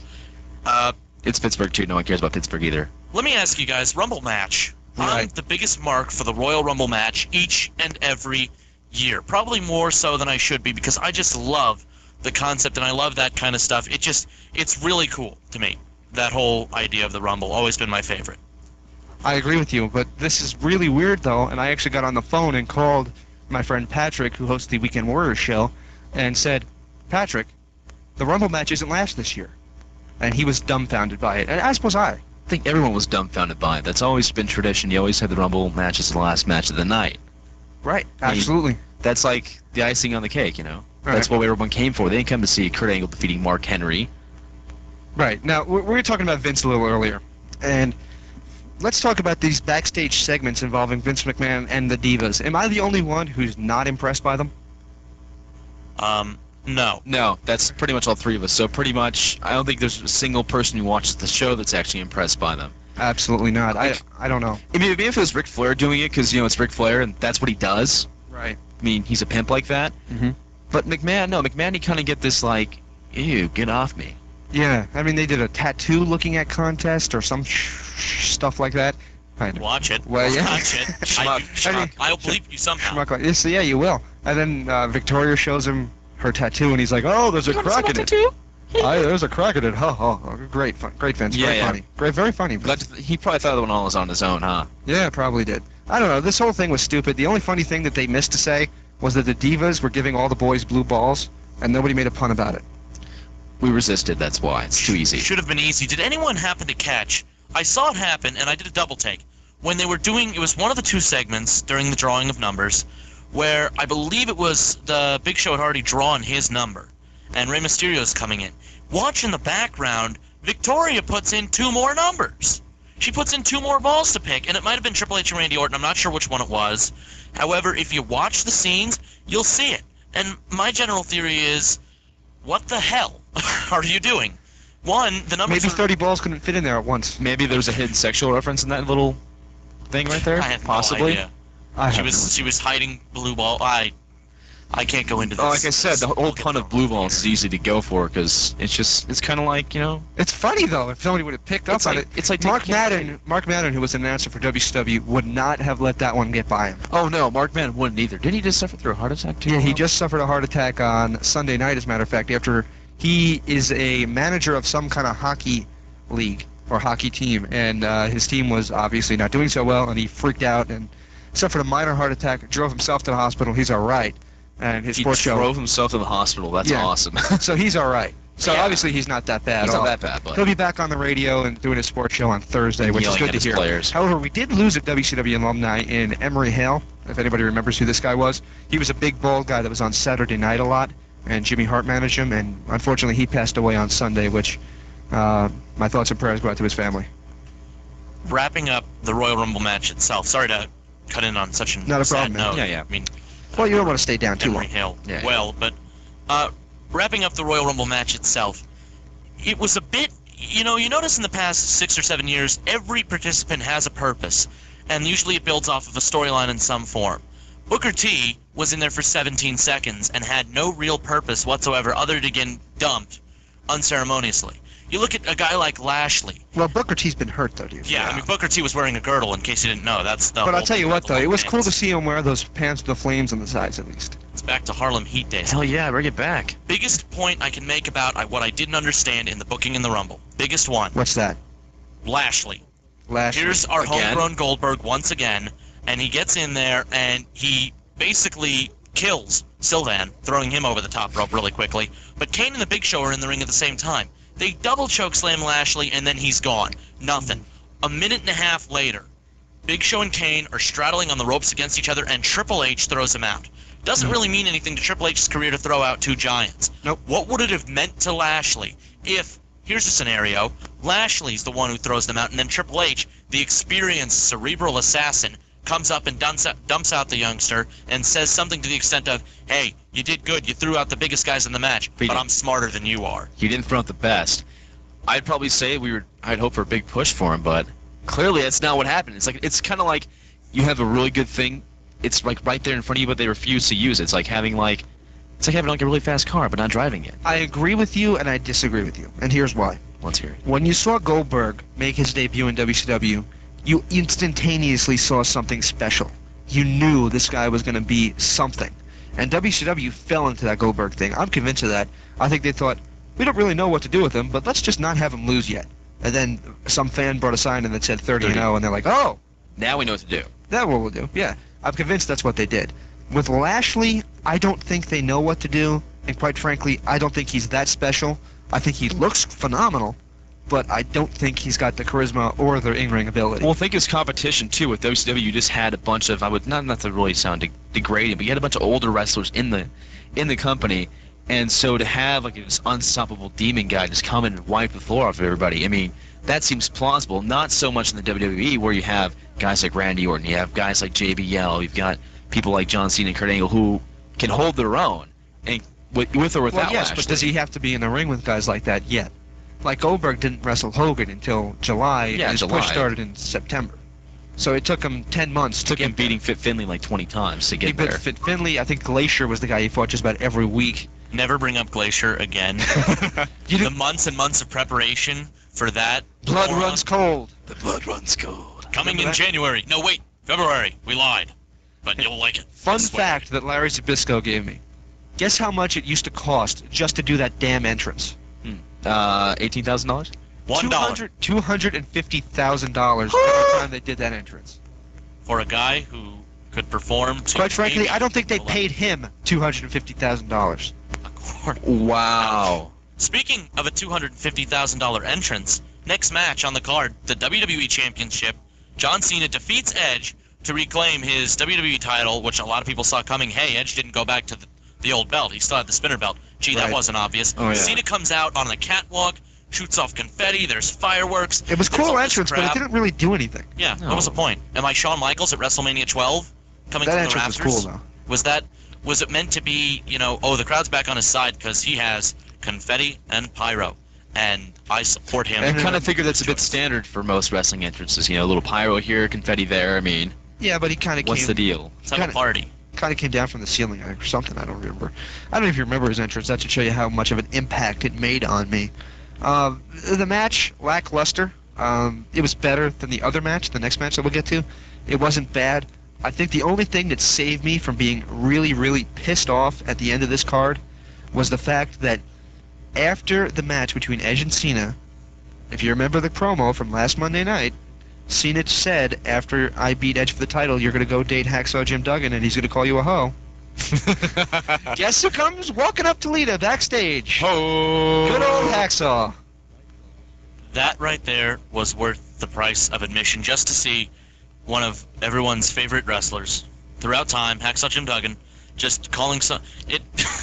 It's Pittsburgh, too. No one cares about Pittsburgh either. Let me ask you guys, Rumble match. Right. I'm the biggest mark for the Royal Rumble match each and every year. Probably more so than I should be, because I just love the concept and I love that kind of stuff. It's really cool to me. That whole idea of the Rumble, always been my favorite. I agree with you, but this is really weird though, and I actually got on the phone and called my friend Patrick, who hosts the Weekend Warriors show, and said, Patrick, the Rumble match isn't last this year. And he was dumbfounded by it, and as was I. I think everyone was dumbfounded by it. That's always been tradition. You always have the Rumble match as the last match of the night. Right, absolutely. That's like the icing on the cake, you know? Right. That's what everyone came for. They didn't come to see Kurt Angle defeating Mark Henry. Right. Now, we were talking about Vince a little earlier, and let's talk about these backstage segments involving Vince McMahon and the Divas. Am I the only one who's not impressed by them? No. No, that's pretty much all three of us. So pretty much, I don't think there's a single person who watches the show that's actually impressed by them. Absolutely not. I don't know. I mean, maybe if it was Ric Flair doing it, because, you know, it's Ric Flair, and that's what he does. Right. I mean, he's a pimp like that. Mm-hmm. But McMahon, you kind of get this, like, ew, get off me. Yeah, I mean, they did a tattoo looking at contest or some stuff like that. Watch it. Well, yeah. Watch it. I'll believe you somehow. Yes, yeah, you will. And then Victoria shows him her tattoo, and he's like, "Oh, there's a crack in it." There's a crack in it. Ha ha. Great fun. Great Vince. Very funny. Very funny. He probably thought that one all was on his own, huh? Yeah, probably did. I don't know. This whole thing was stupid. The only funny thing that they missed to say was that the Divas were giving all the boys blue balls, and nobody made a pun about it. We resisted. That's why. It's too easy. Should have been easy. Did anyone happen to catch? I saw it happen, and I did a double take. When they were doing, it was one of the two segments during the drawing of numbers, where I believe it was the Big Show had already drawn his number, and Rey Mysterio's coming in. Watch in the background, Victoria puts in 2 more numbers. She puts in 2 more balls to pick, and it might have been Triple H and Randy Orton. I'm not sure which one it was. However, if you watch the scenes, you'll see it. And my general theory is, what the hell are you doing? One, the numbers. Maybe 30 balls couldn't fit in there at once. Maybe there's a hidden sexual reference in that little thing right there. I have possibly. No idea. She was hiding blue ball. I can't go into this. Oh, like I said, the whole pun of blue balls is easy to go for because it's kind of like, you know. It's funny though if somebody would have picked up on it. It's like Mark Madden, who was an announcer for WCW, would not have let that one get by him. Oh no, Mark Madden wouldn't either. Didn't he just suffer through a heart attack too? Yeah, he just suffered a heart attack on Sunday night, as a matter of fact, after he is a manager of some kind of hockey league or hockey team, and his team was obviously not doing so well, and he freaked out and suffered a minor heart attack, drove himself to the hospital. He's all right. And his sports show. He drove himself to the hospital. That's awesome. So he's all right. So obviously he's not that bad. He's not that bad, but he'll be back on the radio and doing his sports show on Thursday, which is good to hear. Players. However, we did lose a WCW alumni in Emery Hale, if anybody remembers who this guy was. He was a big, bald guy that was on Saturday Night a lot, and Jimmy Hart managed him, and unfortunately he passed away on Sunday, which my thoughts and prayers go out to his family. Wrapping up the Royal Rumble match itself. Sorry to cut in on such a Not a sad problem, man. note. Yeah. I mean, well, you don't want to stay down too long. Emery Hale. Yeah. Well, but wrapping up the Royal Rumble match itself, it was a bit, you notice in the past 6 or 7 years, every participant has a purpose, and usually it builds off of a storyline in some form. Booker T was in there for 17 seconds and had no real purpose whatsoever other than getting dumped unceremoniously. You look at a guy like Lashley. Well, Booker T's been hurt, though, dude. Yeah, I mean, Booker T was wearing a girdle, in case you didn't know. That's the But I'll whole tell you thing what, about though, the it was long cool to pants. see him wear those pants with the flames on the sides, at least. It's back to Harlem Heat days. Hell yeah, bring it back. Biggest point I can make about what I didn't understand in the booking in the Rumble. Biggest one. What's that? Lashley. Lashley. Here's our Again? homegrown Goldberg once again, and he gets in there and he basically kills Sylvan, throwing him over the top rope really quickly. But Kane and the Big Show are in the ring at the same time. They double choke slam Lashley, and then he's gone. Nothing. A minute and a half later, Big Show and Kane are straddling on the ropes against each other, and Triple H throws him out. Doesn't really mean anything to Triple H's career to throw out two giants. Nope. What would it have meant to Lashley if, here's a scenario, Lashley's the one who throws them out, and then Triple H, the experienced cerebral assassin, comes up and dumps out the youngster and says something to the extent of, hey, you did good, you threw out the biggest guys in the match, but I'm smarter than you are. He didn't throw out the best. I'd probably say I'd hope for a big push for him, but clearly that's not what happened. It's kind of like you have a really good thing, it's like right there in front of you, but they refuse to use it. It's like having like a really fast car, but not driving it. I agree with you, and I disagree with you, and here's why. Let's hear it. When you saw Goldberg make his debut in WCW, you instantaneously saw something special. You knew this guy was going to be something. And WCW fell into that Goldberg thing. I'm convinced of that. I think they thought, we don't really know what to do with him, but let's just not have him lose yet. And then some fan brought a sign in that said 30-0, and they're like, oh, Now we know what to do. that's what we'll do. Yeah, I'm convinced that's what they did. With Lashley, I don't think they know what to do, and quite frankly, I don't think he's that special. I think he looks phenomenal, but I don't think he's got the charisma or the in-ring ability. Well, think his competition too. With WCW, you just had a bunch of not to really sound degrading, but you had a bunch of older wrestlers in the company, and so to have like this unstoppable demon guy just come and wipe the floor off of everybody, I mean, that seems plausible. Not so much in the WWE where you have guys like Randy Orton, you have guys like JBL, you've got people like John Cena and Kurt Angle who can hold their own, and with or without. Well, yes, Lashley. but does he have to be in the ring with guys like that yet? Like Goldberg didn't wrestle Hogan until July, Yeah, and his July. push started in September. So it took him 10 months to Took get him beating Fit Finley like 20 times to He get beat there. Fit Finley. I think Glacier was the guy he fought just about every week. Never bring up Glacier again. The months and months of preparation for that. Blood moron. runs cold. The blood runs cold. Coming Remember in that? January. No, wait, February. We lied. But you'll like it. Fun Swear. fact that Larry Zbyszko gave me. Guess how much it used to cost just to do that damn entrance? $18,000. $1 $250,000 every time they did that entrance. for a guy who could perform to Quite frankly, maybe I don't think they 11. paid him $250,000. Wow. Speaking of a $250,000 entrance, next match on the card, the WWE Championship, John Cena defeats Edge to reclaim his WWE title, which a lot of people saw coming. Hey, Edge didn't go back to the old belt. He still had the spinner belt. Gee, that Right. wasn't obvious. Oh, yeah. Cena comes out on the catwalk, shoots off confetti, there's fireworks. It was there's all cool this entrance, but crap. it didn't really do anything. Yeah, No. what was the point? Am I Shawn Michaels at WrestleMania 12? Coming That from the entrance was rafters? cool, though. Was it meant to be, the crowd's back on his side because he has confetti and pyro, and I support him. I kind of figure that's a bit standard for most wrestling entrances. A little pyro here, confetti there. I mean, Yeah, but he kind of what's the deal? Let's have a party. Kind of came down from the ceiling or something. I don't remember. I don't know if you remember his entrance. That should show you how much of an impact it made on me. The match, lackluster. It was better than the other match, the next match that we'll get to. It wasn't bad. I think the only thing that saved me from being really, really pissed off at the end of this card was the fact that after the match between Edge and Cena, if you remember the promo from last Monday night, Cena said, after I beat Edge for the title, you're going to go date Hacksaw Jim Duggan and he's going to call you a hoe. Guess who comes walking up to Lita backstage? Oh. Good old Hacksaw. That right there was worth the price of admission just to see one of everyone's favorite wrestlers throughout time, Hacksaw Jim Duggan, just calling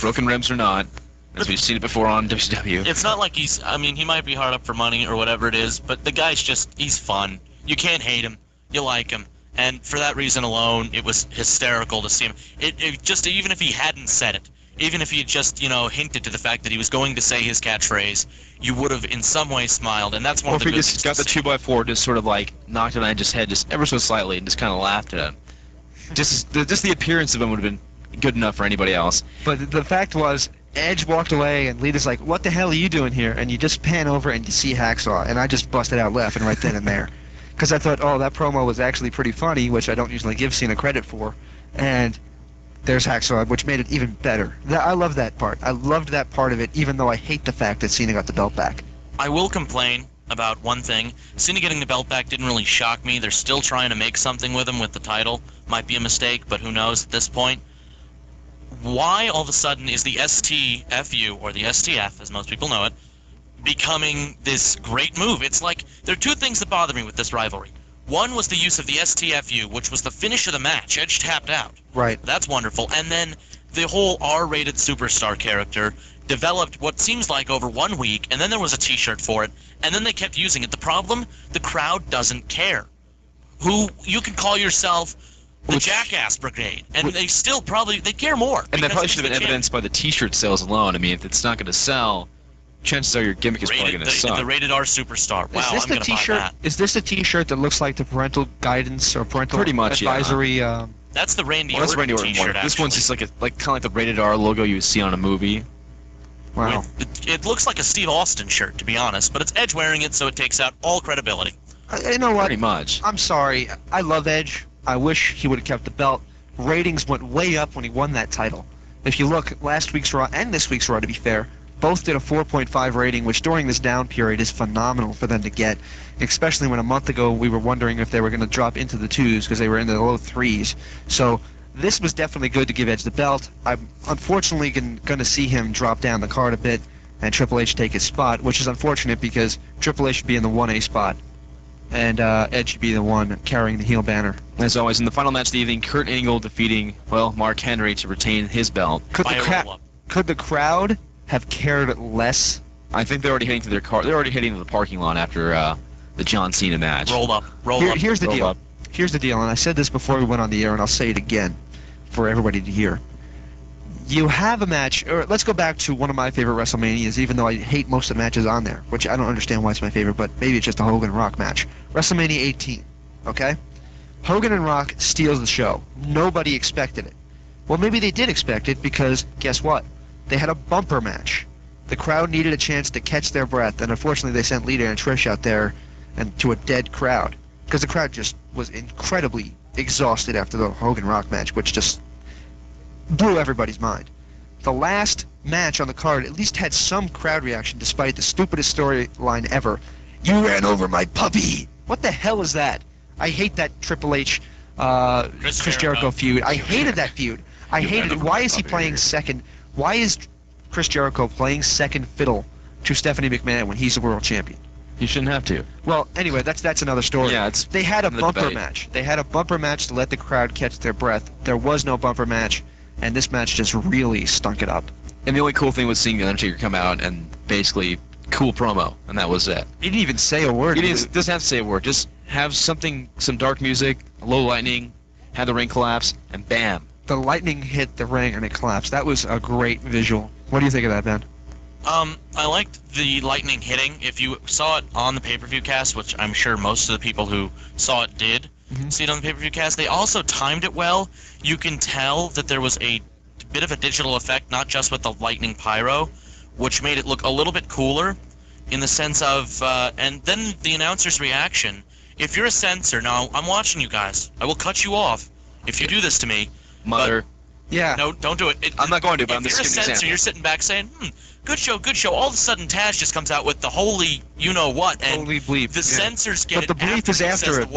broken ribs or not, as we've seen it before on WCW. It's not like he might be hard up for money or whatever it is, but the guy's he's fun. You can't hate him. You like him. And for that reason alone, it was hysterical to see him. It just, even if he hadn't said it, even if he had just, hinted to the fact that he was going to say his catchphrase, you would have in some way smiled, and that's one of the good things. Or if he just got the 2x4, just sort of like knocked it on Edge's head just ever so slightly and just kind of laughed at him. Just the appearance of him would have been good enough for anybody else. But the fact was, Edge walked away, and Lita's like, "What the hell are you doing here?" And you just pan over and you see Hacksaw, and I just busted out laughing right then and there. Because I thought, oh, that promo was actually pretty funny, which I don't usually give Cena credit for. And there's Hacksaw, which made it even better. I love that part. I loved that part of it, even though I hate the fact that Cena got the belt back. I will complain about one thing. Cena getting the belt back didn't really shock me. They're still trying to make something with him with the title. Might be a mistake, but who knows at this point. Why all of a sudden is the STFU, or the STF, as most people know it, becoming this great move? It's like, there are two things that bother me with this rivalry. One was the use of the STFU, which was the finish of the match. Edge tapped out. Right. That's wonderful. And then the whole R-rated superstar character developed what seems like over 1 week, and then there was a t-shirt for it, and then they kept using it. The problem, the crowd doesn't care. You can call yourself the Jackass Brigade, and they still they care more. And that probably should have been evidenced by the t-shirt sales alone. I mean, if it's not going to sell, chances are your gimmick is probably going to suck. The rated R superstar. Wow, I'm going to buy that. Is this a t-shirt that looks like the parental guidance or parental pretty much, advisory? Yeah. That's the Randy Orton t-shirt, This one's just kind of like the rated R logo you would see on a movie. Wow. It looks like a Steve Austin shirt, to be honest, but it's Edge wearing it, so it takes out all credibility. You know what? Pretty much. I'm sorry. I love Edge. I wish he would have kept the belt. Ratings went way up when he won that title. If you look, last week's Raw and this week's Raw, to be fair, both did a 4.5 rating, which during this down period is phenomenal for them to get, especially when a month ago we were wondering if they were going to drop into the 2s because they were in the low 3s. So this was definitely good to give Edge the belt. I'm unfortunately going to see him drop down the card a bit and Triple H take his spot, which is unfortunate because Triple H should be in the 1A spot. And Edge should be the one carrying the heel banner. As always, in the final match of the evening, Kurt Angle defeating, Mark Henry to retain his belt. Could the crowd have cared less? I think they're already heading to their car. They're already heading to the parking lot after the John Cena match. Roll up. Here's the deal. Here's the deal, and I said this before we went on the air, and I'll say it again for everybody to hear. You have a match, or let's go back to one of my favorite WrestleManias, even though I hate most of the matches on there, which I don't understand why it's my favorite, but maybe it's just a Hogan and Rock match. WrestleMania 18, okay? Hogan and Rock steals the show. Nobody expected it. Well, maybe they did expect it because, guess what? They had a bumper match. The crowd needed a chance to catch their breath, and unfortunately they sent Lita and Trish out there and to a dead crowd because the crowd just was incredibly exhausted after the Hogan Rock match, which just blew everybody's mind. The last match on the card at least had some crowd reaction despite the stupidest storyline ever. You ran over my puppy! What the hell is that? I hate that Triple H Chris Jericho feud. I hated that feud. I hated it. Why is he playing second? Why is Chris Jericho playing second fiddle to Stephanie McMahon when he's the world champion? He shouldn't have to. Well, anyway, that's another story. Yeah, they had a bumper match. They had a bumper match to let the crowd catch their breath. There was no bumper match, and this match just really stunk it up. And the only cool thing was seeing the Undertaker come out and basically cool promo, and that was it. He didn't even say a word. He doesn't have to say a word. Just have some dark music, low lightning, have the ring collapse, and bam. The lightning hit the ring and it collapsed. That was a great visual. What do you think of that, Ben? I liked the lightning hitting. If you saw it on the pay-per-view cast, which I'm sure most of the people who saw it did see it on the pay-per-view cast, they also timed it well. You can tell that there was a bit of a digital effect, not just with the lightning pyro, which made it look a little bit cooler in the sense of, and then the announcer's reaction. If you're a censor, now I'm watching you guys. I will cut you off if you do this to me. Mother. Yeah. No, don't do it. I'm not going to, but I'm just giving an example. If you're a censor, you're sitting back saying, good show, good show. All of a sudden, Taz just comes out with the holy you-know-what, and holy bleep. The censors get but the bleep is after it,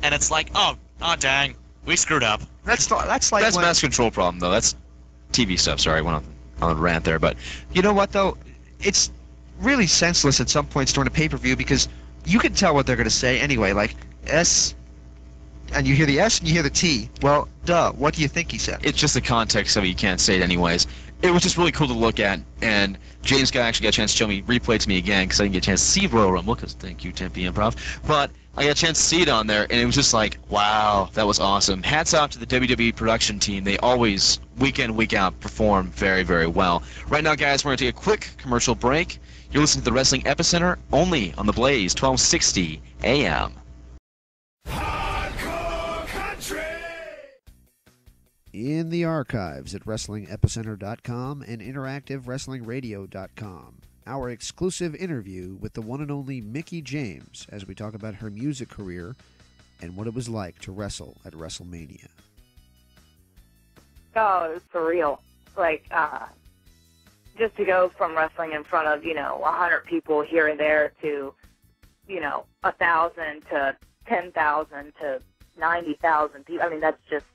and it's like, oh dang, we screwed up. That's like mass control problem, though. That's TV stuff. Sorry, I went on a rant there, but you know what though? It's really senseless at some points during a pay-per-view because you can tell what they're going to say anyway. Like S, and you hear the S and you hear the T. Well, duh. What do you think he said? it's just the context of it. You can't say it anyways. It was just really cool to look at, and James actually got a chance to show me, replay it to me again, because I didn't get a chance to see Royal Rumble, because thank you, Tempe Improv. But I got a chance to see it on there, and it was just like, wow, that was awesome. Hats off to the WWE production team. They always, week in, week out, perform very, very well. Right now, guys, we're going to take a quick commercial break. You're listening to the Wrestling Epicenter, only on the Blaze, 1260 AM. In the archives at WrestlingEpicenter.com and InteractiveWrestlingRadio.com, our exclusive interview with the one and only Mickie James as we talk about her music career and what it was like to wrestle at Wrestlemania. Oh, it was surreal. Like, just to go from wrestling in front of, 100 people here and there to, 1,000 to 10,000 to 90,000 people. I mean, that's just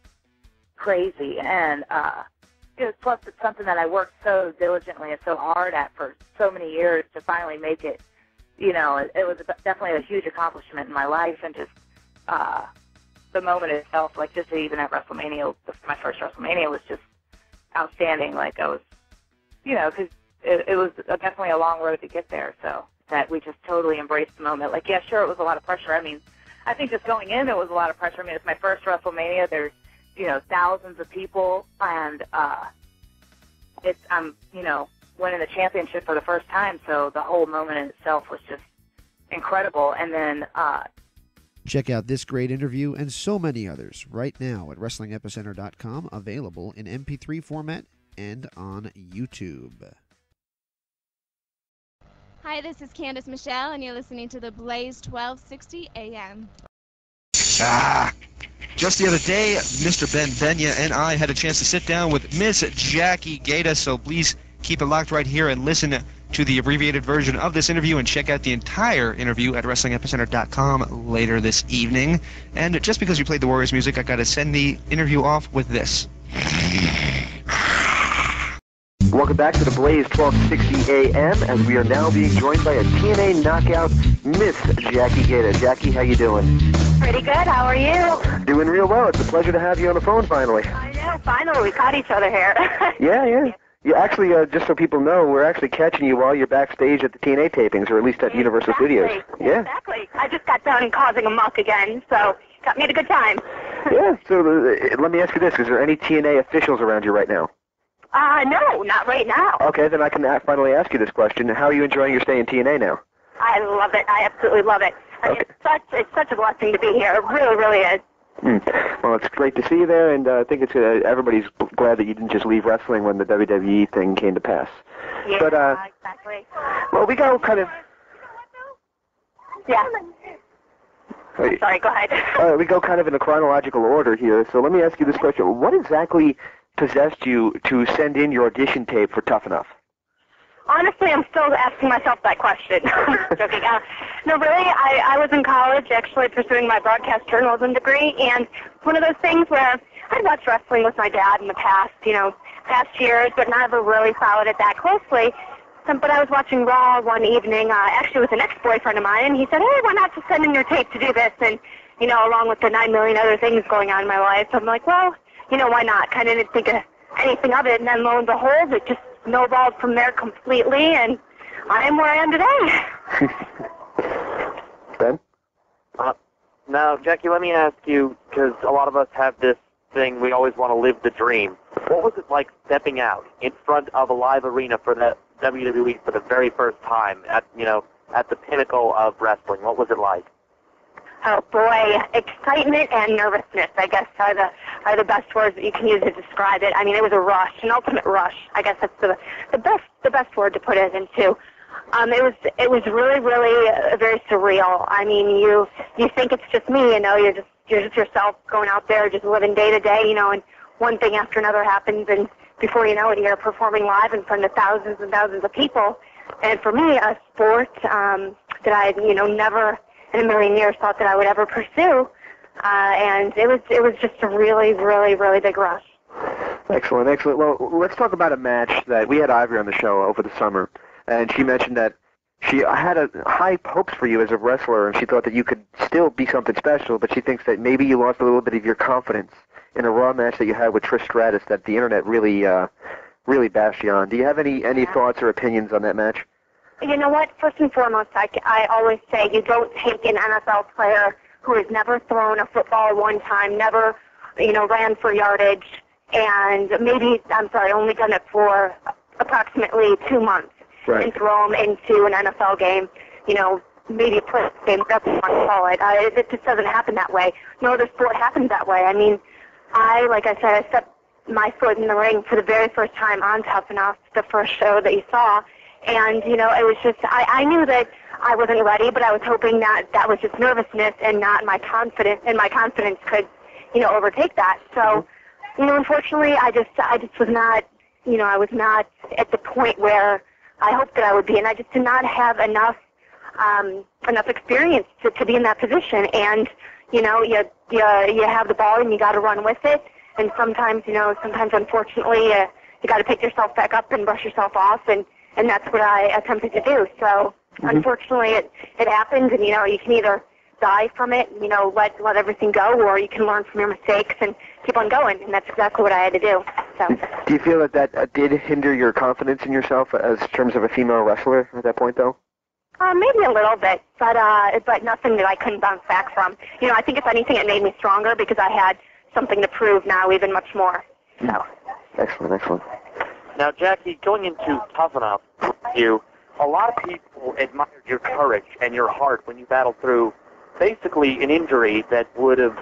crazy. And plus it's something that I worked so diligently and so hard at for so many years to finally make it. It was definitely a huge accomplishment in my life, and just the moment itself, like just even at WrestleMania, my first WrestleMania was just outstanding. Like I was, because it was definitely a long road to get there. So that we just totally embraced the moment. Like, yeah, sure, it was a lot of pressure. I mean, I think just going in, it was a lot of pressure. I mean, it's my first WrestleMania. There's thousands of people, and I'm winning the championship for the first time, so the whole moment in itself was just incredible. And then check out this great interview and so many others right now at WrestlingEpicenter.com, available in MP3 format and on YouTube. Hi, this is Candice Michelle, and you're listening to the Blaze 1260 AM. Just the other day, Mr. Ben Benya and I had a chance to sit down with Miss Jackie Gayda, so please keep it locked right here and listen to the abbreviated version of this interview and check out the entire interview at WrestlingEpicenter.com later this evening. And just because we played the Warriors music, I got to send the interview off with this. Welcome back to the Blaze 1260 AM, as we are now being joined by a TNA Knockout, Miss Jackie Gayda. Jackie, how you doing? Pretty good. How are you? Doing real well. It's a pleasure to have you on the phone finally. I know. Finally, we caught each other here. Yeah. You actually, just so people know, we're actually catching you while you're backstage at the TNA tapings, or at least at Universal Studios. Yeah. Exactly. I just got done causing a muck again, so got me at a good time. Yeah. So let me ask you this: is there any TNA officials around you right now? No, not right now. Okay, then I can finally ask you this question. How are you enjoying your stay in TNA now? I love it. I absolutely love it. I mean, it's such a blessing to be here. It really, really is. Well, it's great to see you there, and I think it's everybody's glad that you didn't just leave wrestling when the WWE thing came to pass. Yeah, but, exactly. Well, we go kind of... Yeah. Sorry, go ahead. We go kind of in a chronological order here, so let me ask you this question. What exactly possessed you to send in your audition tape for Tough Enough? Honestly, I'm still asking myself that question. Joking. No, really, I was in college actually pursuing my broadcast journalism degree, and it's one of those things where I'd watched wrestling with my dad in the past, past years, but never really followed it that closely. But I was watching Raw one evening, actually with an ex-boyfriend of mine, and he said, hey, why not just send in your tape to do this? And, along with the 9 million other things going on in my life, I'm like, well, why not? Kind of didn't think of anything of it, and then lo and behold, it just snowballed from there completely, and I am where I am today. Ben? Now, Jackie, let me ask you, because a lot of us have this thing, we always want to live the dream. What was it like stepping out in front of a live arena for the WWE for the very first time at the pinnacle of wrestling? What was it like? Oh boy, excitement and nervousness, I guess, are the best words that you can use to describe it. I mean, it was a rush, an ultimate rush. I guess that's the best word to put it into. It was really, really very surreal. I mean, you think it's just me, you're just yourself going out there, just living day to day, and one thing after another happens, and before you know it, you're performing live in front of thousands and thousands of people. And for me, a sport that I never in a million years thought that I would ever pursue, and it was just a really, really, really big rush. Excellent, excellent. Well, let's talk about a match that we had Ivory on the show over the summer, and she mentioned that she had high hopes for you as a wrestler, and she thought that you could still be something special, but she thinks that maybe you lost a little bit of your confidence in a Raw match that you had with Trish Stratus that the internet really bashed you on. Do you have any thoughts or opinions on that match? You know what? First and foremost, I always say you don't take an NFL player who has never thrown a football one time, never, ran for yardage, and only done it for approximately 2 months, right, and throw him into an NFL game, maybe a play game, whatever you want to call it. It just doesn't happen that way. No other sport happens that way. I mean, like I said, I stepped my foot in the ring for the very first time on Tough Enough, the first show that you saw, and, it was just, I knew that I wasn't ready, but I was hoping that was just nervousness and not my confidence, and my confidence could, overtake that. So, unfortunately, I just was not, I was not at the point where I hoped that I would be, and I just did not have enough experience to be in that position. And, you have the ball and you got to run with it. And sometimes, unfortunately, you got to pick yourself back up and brush yourself off, and that's what I attempted to do. So, unfortunately, it happened, and, you can either die from it, let everything go, or you can learn from your mistakes and keep on going, and that's exactly what I had to do. So. Do you feel that did hinder your confidence in yourself as terms of a female wrestler at that point, though? Maybe a little bit, but nothing that I couldn't bounce back from. I think if anything, it made me stronger because I had something to prove now even much more. So. Excellent, excellent. Now, Jackie, going into Tough Enough with you, a lot of people admired your courage and your heart when you battled through basically an injury that would have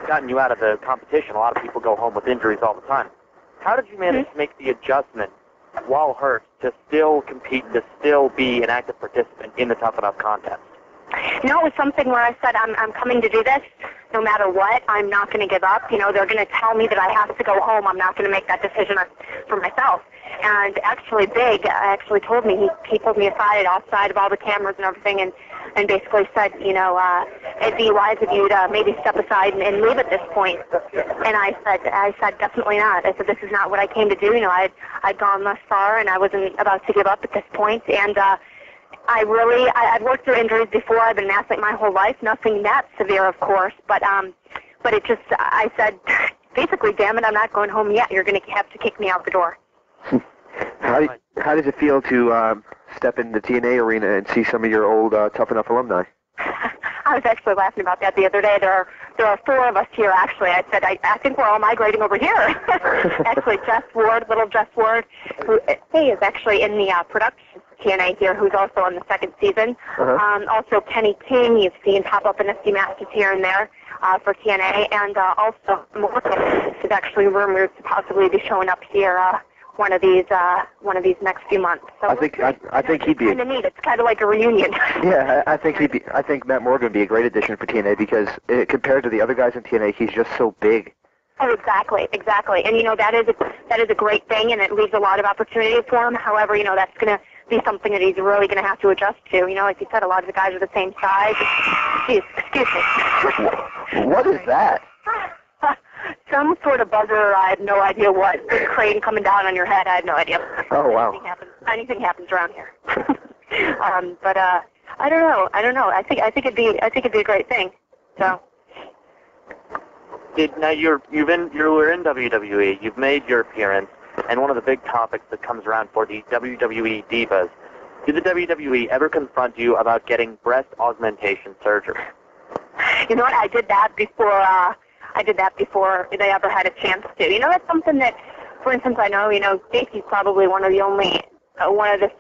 gotten you out of the competition. A lot of people go home with injuries all the time. How did you manage to make the adjustment while hurt to still compete, to still be an active participant in the Tough Enough contest? It was something where I said, I'm coming to do this no matter what. I'm not going to give up. They're going to tell me that I have to go home. I'm not going to make that decision for myself. And actually, Big actually told me, he pulled me aside outside of all the cameras and everything, and basically said, it'd be wise of you to maybe step aside and leave at this point. And I said, definitely not. I said, this is not what I came to do. I'd gone thus far, and I wasn't about to give up at this point. And I'd worked through injuries before. I've been an athlete my whole life. Nothing that severe, of course, but it just, I said, basically, damn it, I'm not going home yet. You're going to have to kick me out the door. How does it feel to step in the TNA arena and see some of your old Tough Enough alumni? I was actually laughing about that the other day. There are 4 of us here, actually. I said, I think we're all migrating over here. Actually, little Jess Ward, who is actually in the production TNA here, who's also on the 2nd season. Also, Kenny King, you've seen pop up in a few matches here and there for TNA. And also, Morgan is actually rumored to possibly be showing up here one of these next few months. So I think he'd be kind of neat. It's kind of like a reunion. Yeah, I think Matt Morgan would be a great addition for TNA because compared to the other guys in TNA, he's just so big. Oh, exactly. And that is a great thing, and it leaves a lot of opportunity for him. However, that's going to be something that he's really going to have to adjust to. Like you said, a lot of the guys are the same size. Jeez, excuse me. What is that? Some sort of buzzer, I have no idea what. Big crane coming down on your head, I have no idea. Oh, wow. Anything happens around here. But I don't know. I think it'd be a great thing. So. Now you were in WWE. You've made your appearance, and one of the big topics that comes around for the WWE divas. Did the WWE ever confront you about getting breast augmentation surgery? You know what? I did that before they ever had a chance to. That's something that, for instance, I know, Stacey's probably one of the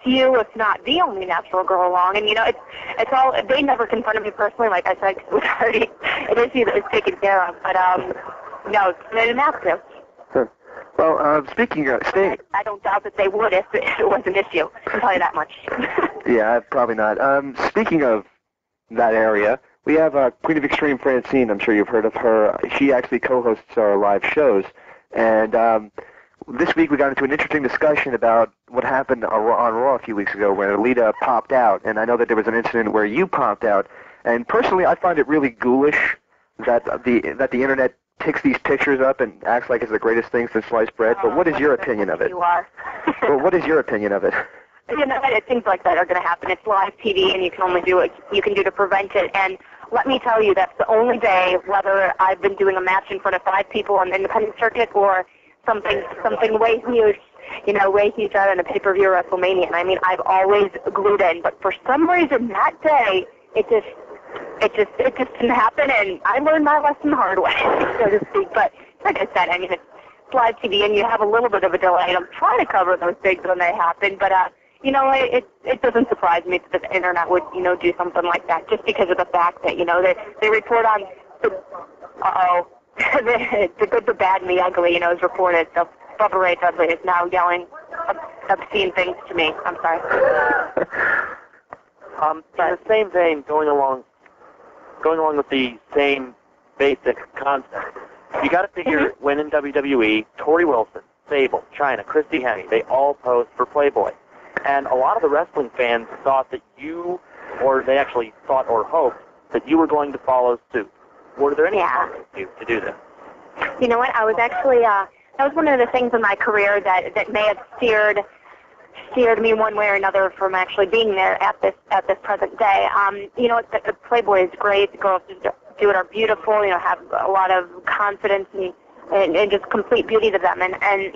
few, if not the only natural girl along. And, it's all, they never confronted me personally, like I said, because it was already an issue that was taken care of. But, no, they didn't have to. Huh. Well, speaking of staying... I don't doubt that they would if it was an issue. I can tell you that much. Yeah, probably not. Speaking of that area... We have Queen of Extreme Francine. I'm sure you've heard of her. She actually co-hosts our live shows. And this week we got into an interesting discussion about what happened on Raw a few weeks ago where Lita popped out. And I know that there was an incident where you popped out. And personally, I find it really ghoulish that the internet takes these pictures up and acts like it's the greatest thing since sliced bread. But what is your opinion of it? You are. Well, what is your opinion of it? You know, things like that are going to happen. It's live TV, and you can only do what you can do to prevent it. And let me tell you, that's the only day, whether I've been doing a match in front of 5 people on the independent circuit or something way huge, way huger than a pay-per-view WrestleMania. And I mean, I've always glued in, but for some reason that day, it just didn't happen, and I learned my lesson the hard way, so to speak. But like I said, I mean, it's live TV, and you have a little bit of a delay. And I'm trying to cover those things when they happen, but it doesn't surprise me that the internet would do something like that, just because of the fact that they report on the good, the bad, and the ugly. Is reported. So Bubba Ray Dudley is now yelling obscene things to me. I'm sorry. In the same vein, going along with the same basic concept, you got to figure when in WWE, Tori Wilson, Sable, Chyna, Christy Hemme, they all posed for Playboy. And a lot of the wrestling fans thought that you, or they actually thought or hoped that you were going to follow suit. Were there any comments to do this? You know what? I was actually, that was one of the things in my career that may have steered me one way or another from actually being there at this present day. The Playboy is great. The girls do it are beautiful. Have a lot of confidence and just complete beauty to them. And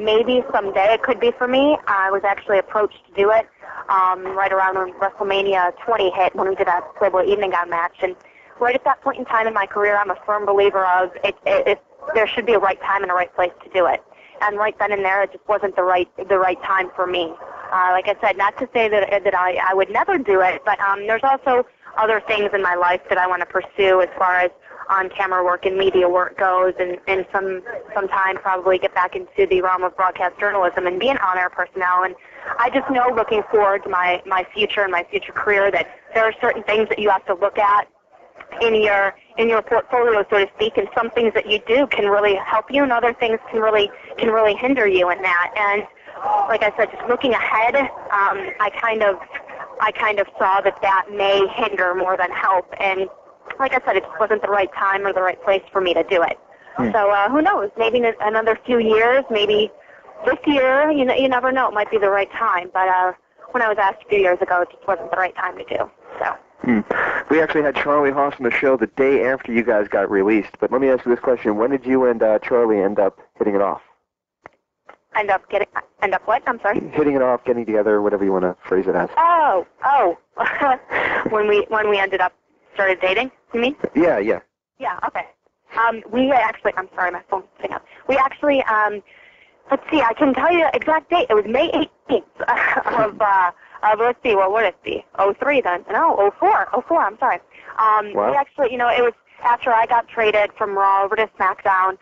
maybe someday it could be for me. I was actually approached to do it right around when WrestleMania 20 hit, when we did that Playboy evening gown match. And right at that point in time in my career, I'm a firm believer of there should be a right time and a right place to do it. And right then and there, it just wasn't the right time for me. Like I said, not to say that I would never do it, but there's also other things in my life that I want to pursue as far as on-camera work and media work goes, and some time probably get back into the realm of broadcast journalism and be an on-air personnel. And I just know, looking forward to my future and my future career, that there are certain things that you have to look at in your portfolio, so to speak, and some things that you do can really help you, and other things can really hinder you in that. And like I said, just looking ahead, I kind of saw that may hinder more than help. And like I said, it just wasn't the right time or the right place for me to do it. So who knows? Maybe in another few years, maybe this year, you never know. It might be the right time. But when I was asked a few years ago, it just wasn't the right time to do. So. We actually had Charlie Haas on the show the day after you guys got released. But let me ask you this question: when did you and Charlie end up hitting it off? End up what? I'm sorry. Hitting it off, getting together, whatever you want to phrase it as. Oh. when we ended up started dating, you mean? Yeah. Yeah. Okay. We actually. I'm sorry, my phone's sitting up. We actually. Let's see. I can tell you the exact date. It was May 18th of let's see, what would it be? 03 then? No, 04. 04, I'm sorry. Wow. We actually, it was after I got traded from Raw over to SmackDown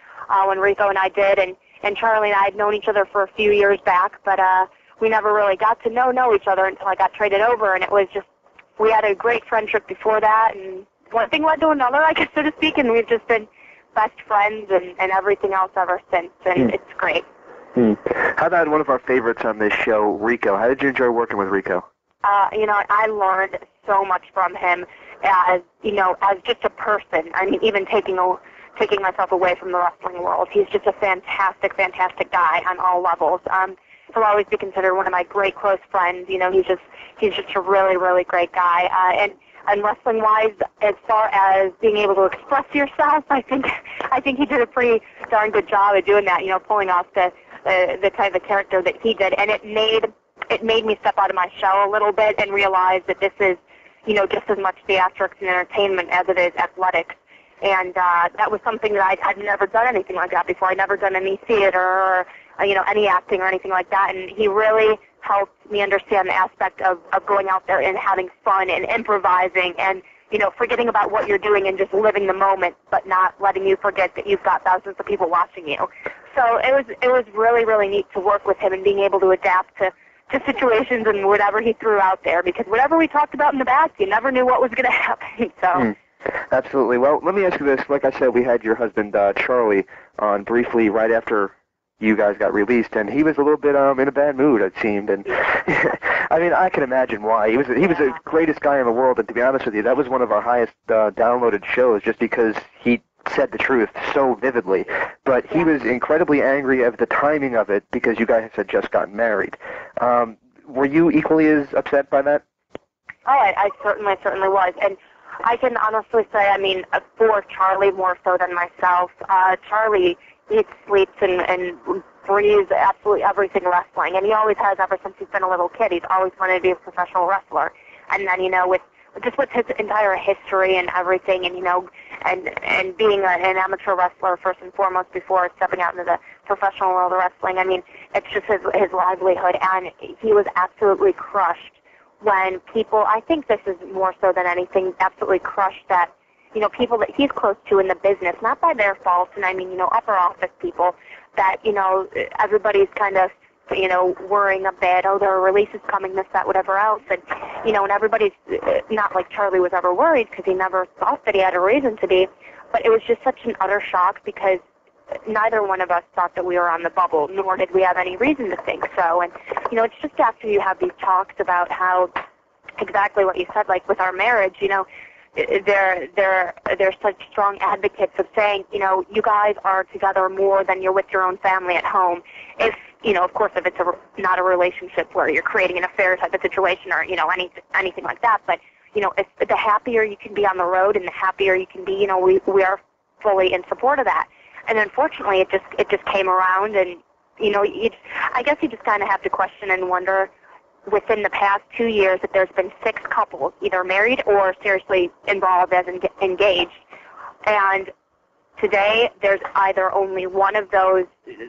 when Rico and I did, and Charlie and I had known each other for a few years back, but we never really got to know each other until I got traded over, and it was just, we had a great friendship before that, and one thing led to another, I guess, so to speak, and we've just been best friends and everything else ever since, and it's great. How about one of our favorites on this show, Rico? How did you enjoy working with Rico? I learned so much from him as just a person. I mean, even taking myself away from the wrestling world. He's just a fantastic guy on all levels. He'll always be considered one of my great close friends. He's just a really great guy. And wrestling-wise, as far as being able to express yourself, I think he did a pretty darn good job of doing that. Pulling off the type of character that he did, and it made me step out of my shell a little bit and realize that this is, just as much theatrics and entertainment as it is athletics. And that was something that I'd never done anything like that before. I'd never done any theater or any acting or anything like that. And he really helped me understand the aspect of going out there and having fun and improvising and forgetting about what you're doing and just living the moment, but not letting you forget that you've got thousands of people watching you. So it was really neat to work with him and being able to adapt to situations and whatever he threw out there, because whatever we talked about in the back, you never knew what was going to happen. So. Absolutely. Well, let me ask you this. Like I said, we had your husband, Charlie, on briefly right after you guys got released, and he was a little bit in a bad mood, it seemed. And I mean, I can imagine why. He was the greatest guy in the world, and to be honest with you, that was one of our highest downloaded shows, just because he said the truth so vividly. But he was incredibly angry at the timing of it because you guys had just gotten married. Were you equally as upset by that? Oh, I certainly was. And I can honestly say, I mean, for Charlie more so than myself, Charlie eats, sleeps, and breathes absolutely everything wrestling. And he always has ever since he's been a little kid. He's always wanted to be a professional wrestler. And then, with his entire history and everything, and, and being an amateur wrestler first and foremost before stepping out into the professional world of wrestling, I mean, it's just his livelihood. And he was absolutely crushed when people, I think this is more so than anything, absolutely crushed that, people that he's close to in the business, not by their fault, and I mean, upper office people, that, everybody's kind of, worrying a bit, oh, there are releases coming, this, that, whatever else, and, and everybody's, not like Charlie was ever worried because he never thought that he had a reason to be, but it was just such an utter shock because neither one of us thought that we were on the bubble, nor did we have any reason to think so. And, it's just after you have these talks about how exactly what you said, like with our marriage, they're such strong advocates of saying, you guys are together more than you're with your own family at home. If, of course, if it's not a relationship where you're creating an affair type of situation or, anything like that. But, if the happier you can be on the road and the happier you can be, we are fully in support of that. And unfortunately, it just came around, and I guess you just kind of have to question and wonder within the past 2 years that there's been 6 couples either married or seriously involved as engaged, and today there's either only one of those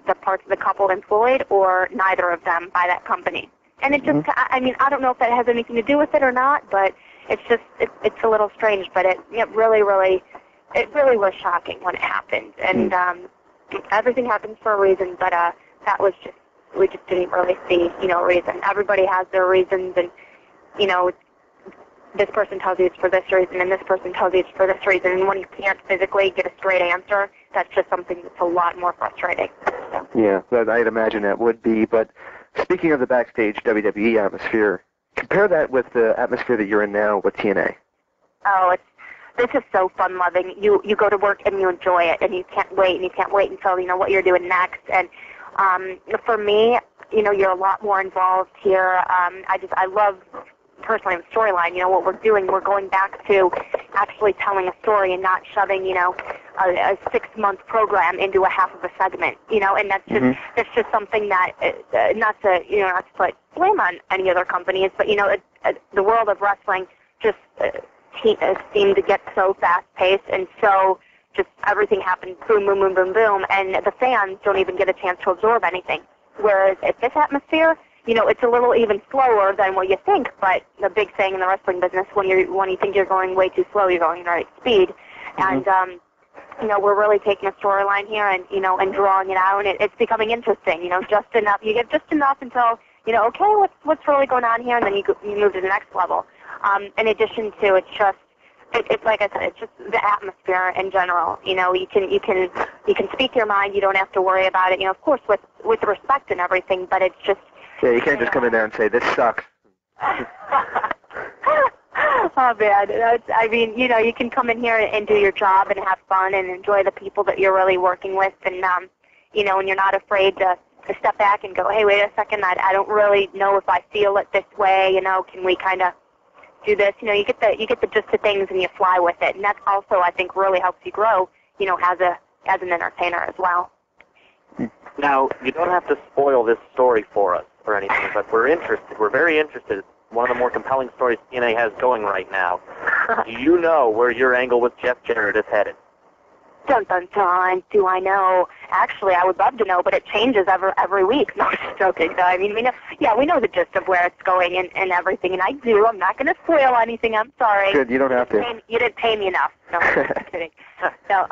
the parts of the couple employed or neither of them by that company. And it just, I mean, I don't know if that has anything to do with it or not, but it's just it's a little strange, but it really was shocking when it happened. And everything happens for a reason, but that was just, we just didn't really see, a reason. Everybody has their reasons, and, this person tells you it's for this reason, and this person tells you it's for this reason, and when you can't physically get a straight answer, that's just something that's a lot more frustrating. So. Yeah, I'd imagine that would be, but speaking of the backstage WWE atmosphere, compare that with the atmosphere that you're in now with TNA. Oh, this is so fun-loving. You go to work and you enjoy it, and you can't wait until, what you're doing next. And for me, you're a lot more involved here. I love, personally, the storyline. What we're doing, we're going back to actually telling a story and not shoving, a 6-month program into a half of a segment, and that's just something that, not to put blame on any other companies, but, the world of wrestling just seemed to get so fast-paced and so just everything happens boom, boom, boom, boom, boom, and the fans don't even get a chance to absorb anything. Whereas at this atmosphere, it's a little even slower than what you think, but the big thing in the wrestling business, when you think you're going way too slow, you're going right speed. And, we're really taking a storyline here and, and drawing it out, and it's becoming interesting, just enough. You get just enough until, okay, what's really going on here, and then you move to the next level. In addition to, it's like I said, it's just the atmosphere in general. You can speak your mind. You don't have to worry about it. Of course, with respect and everything. But it's just. Yeah, you can't just come in there and say this sucks. Oh man, I mean, you can come in here and do your job and have fun and enjoy the people that you're really working with, and and you're not afraid to step back and go, hey, wait a second, I don't really know if I feel it this way. Can we kind of do this? You get the gist of things and you fly with it, and that also I think really helps you grow, as an entertainer as well. Now, you don't have to spoil this story for us or anything, but we're interested. We're very interested. One of the more compelling stories TNA has going right now. Do you know where your angle with Jeff Jarrett is headed? Dun, dun, dun. Do I know? Actually, I would love to know, but it changes every week. No, I'm just joking. So, I mean, we know the gist of where it's going and everything, and I do. I'm not going to spoil anything. I'm sorry. Good, you don't have to. You didn't pay me enough. No, I'm just kidding. So,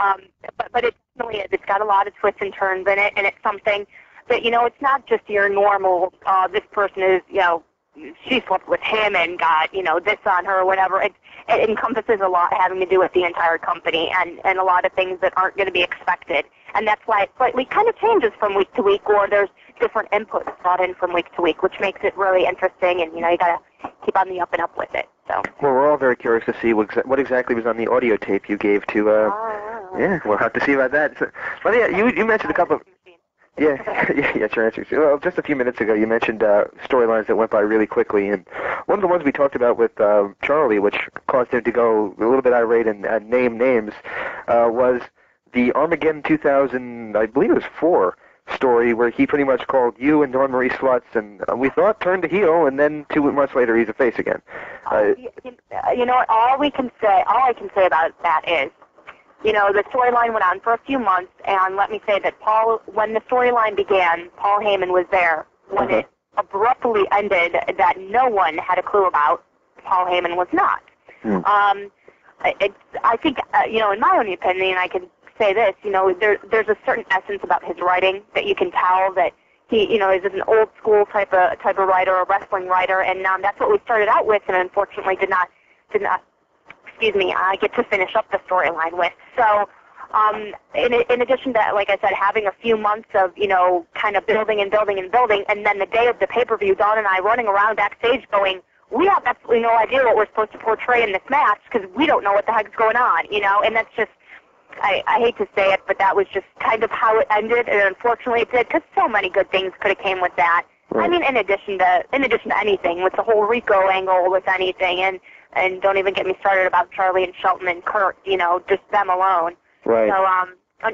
but it definitely is. It's got a lot of twists and turns in it, and it's something that, it's not just your normal, this person is, she slept with him and got, this on her or whatever. It encompasses a lot having to do with the entire company and a lot of things that aren't going to be expected. And that's why it slightly kind of changes from week to week, or there's different inputs brought in from week to week, which makes it really interesting, and, you got to keep on the up and up with it. So. Well, we're all very curious to see what exactly was on the audio tape you gave to Yeah, we'll have to see about that. So, well, yeah, you mentioned a couple of... Yeah, yeah, your answers. Well, just a few minutes ago, you mentioned storylines that went by really quickly, and one of the ones we talked about with Charlie, which caused him to go a little bit irate and name names, was the Armageddon 2000, I believe it was 4, story where he pretty much called you and Dawn Marie sluts, and we thought turned to heel, and then 2 months later he's a face again. You know what? All I can say about that is, you know, the storyline went on for a few months, and let me say that when the storyline began, Paul Heyman was there. When it abruptly ended, that no one had a clue about, Paul Heyman was not. I think, you know, in my own opinion, I can say this, you know, there's a certain essence about his writing that you can tell that he, you know, is an old school type of writer, a wrestling writer, and that's what we started out with, and unfortunately did not get to finish up the storyline with. So, in addition to that, like I said, having a few months of, you know, kind of building and building and building, and then the day of the pay-per-view, Dawn and I running around backstage going, we have absolutely no idea what we're supposed to portray in this match because we don't know what the heck's going on, you know, and that's just, I hate to say it, but that was just kind of how it ended, and unfortunately it did, because so many good things could have came with that. I mean, in addition to anything, with the whole Rico angle, with anything, and don't even get me started about Charlie and Shelton and Kurt, you know, just them alone. Right. So,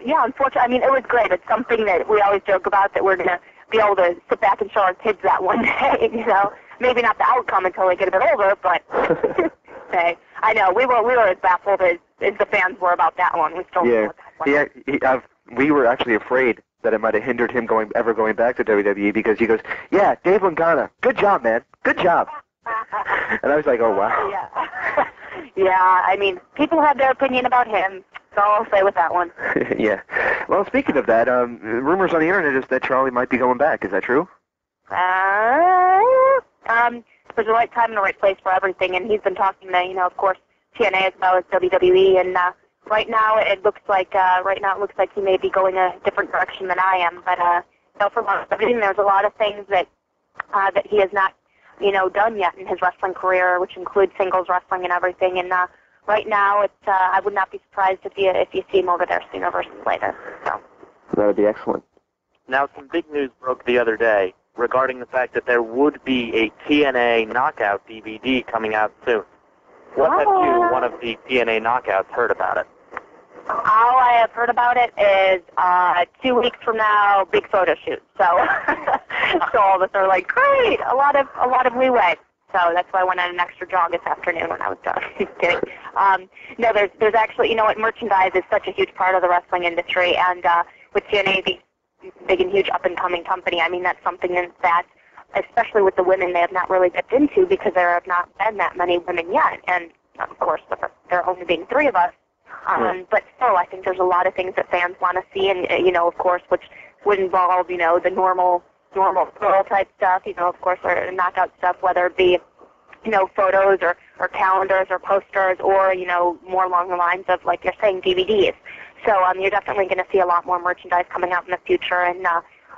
yeah, unfortunately, I mean, it was great. It's something that we always joke about, that we're going to be able to sit back and show our kids that one day, you know. Maybe not the outcome until they get a bit older, but hey, I know, we were as baffled as the fans were about that one. We still know that one. We were actually afraid that it might have hindered him ever going back to WWE, because he goes, yeah, Dave Lagana, good job, man, good job. And I was like, oh, wow. Yeah. Yeah, I mean, people have their opinion about him. That's all I'll say with that one. Yeah. Well, speaking of that, rumors on the internet is that Charlie might be going back. Is that true? There's a right time and a right place for everything, and he's been talking to, you know, of course, TNA as well as WWE, and right now it looks like he may be going a different direction than I am. But you know, for longevity, there's a lot of things that he has not, you know, done yet in his wrestling career, which includes singles wrestling and everything. And right now, I would not be surprised if you see him over there sooner versus later. So that would be excellent. Now, some big news broke the other day regarding the fact that there would be a Tna Knockout DVD coming out soon. What have you, one of the Tna Knockouts, heard about it? All I have heard about it is 2 weeks from now, big photo shoot. So, so all of us are like, great, a lot of leeway. So that's why I went on an extra jog this afternoon when I was done. Just kidding. No, there's actually, you know what, merchandise is such a huge part of the wrestling industry, and with TNA being big and huge up-and-coming company, I mean, that's something that, especially with the women, they have not really dipped into, because there have not been that many women yet, and of course, there only being 3 of us. But still, I think there's a lot of things that fans want to see, and you know, of course, which would involve, you know, the normal pro type stuff, you know, of course, or knockout stuff, whether it be, you know, photos or calendars or posters, or, you know, more along the lines of, like you're saying, DVDs. So you're definitely going to see a lot more merchandise coming out in the future, and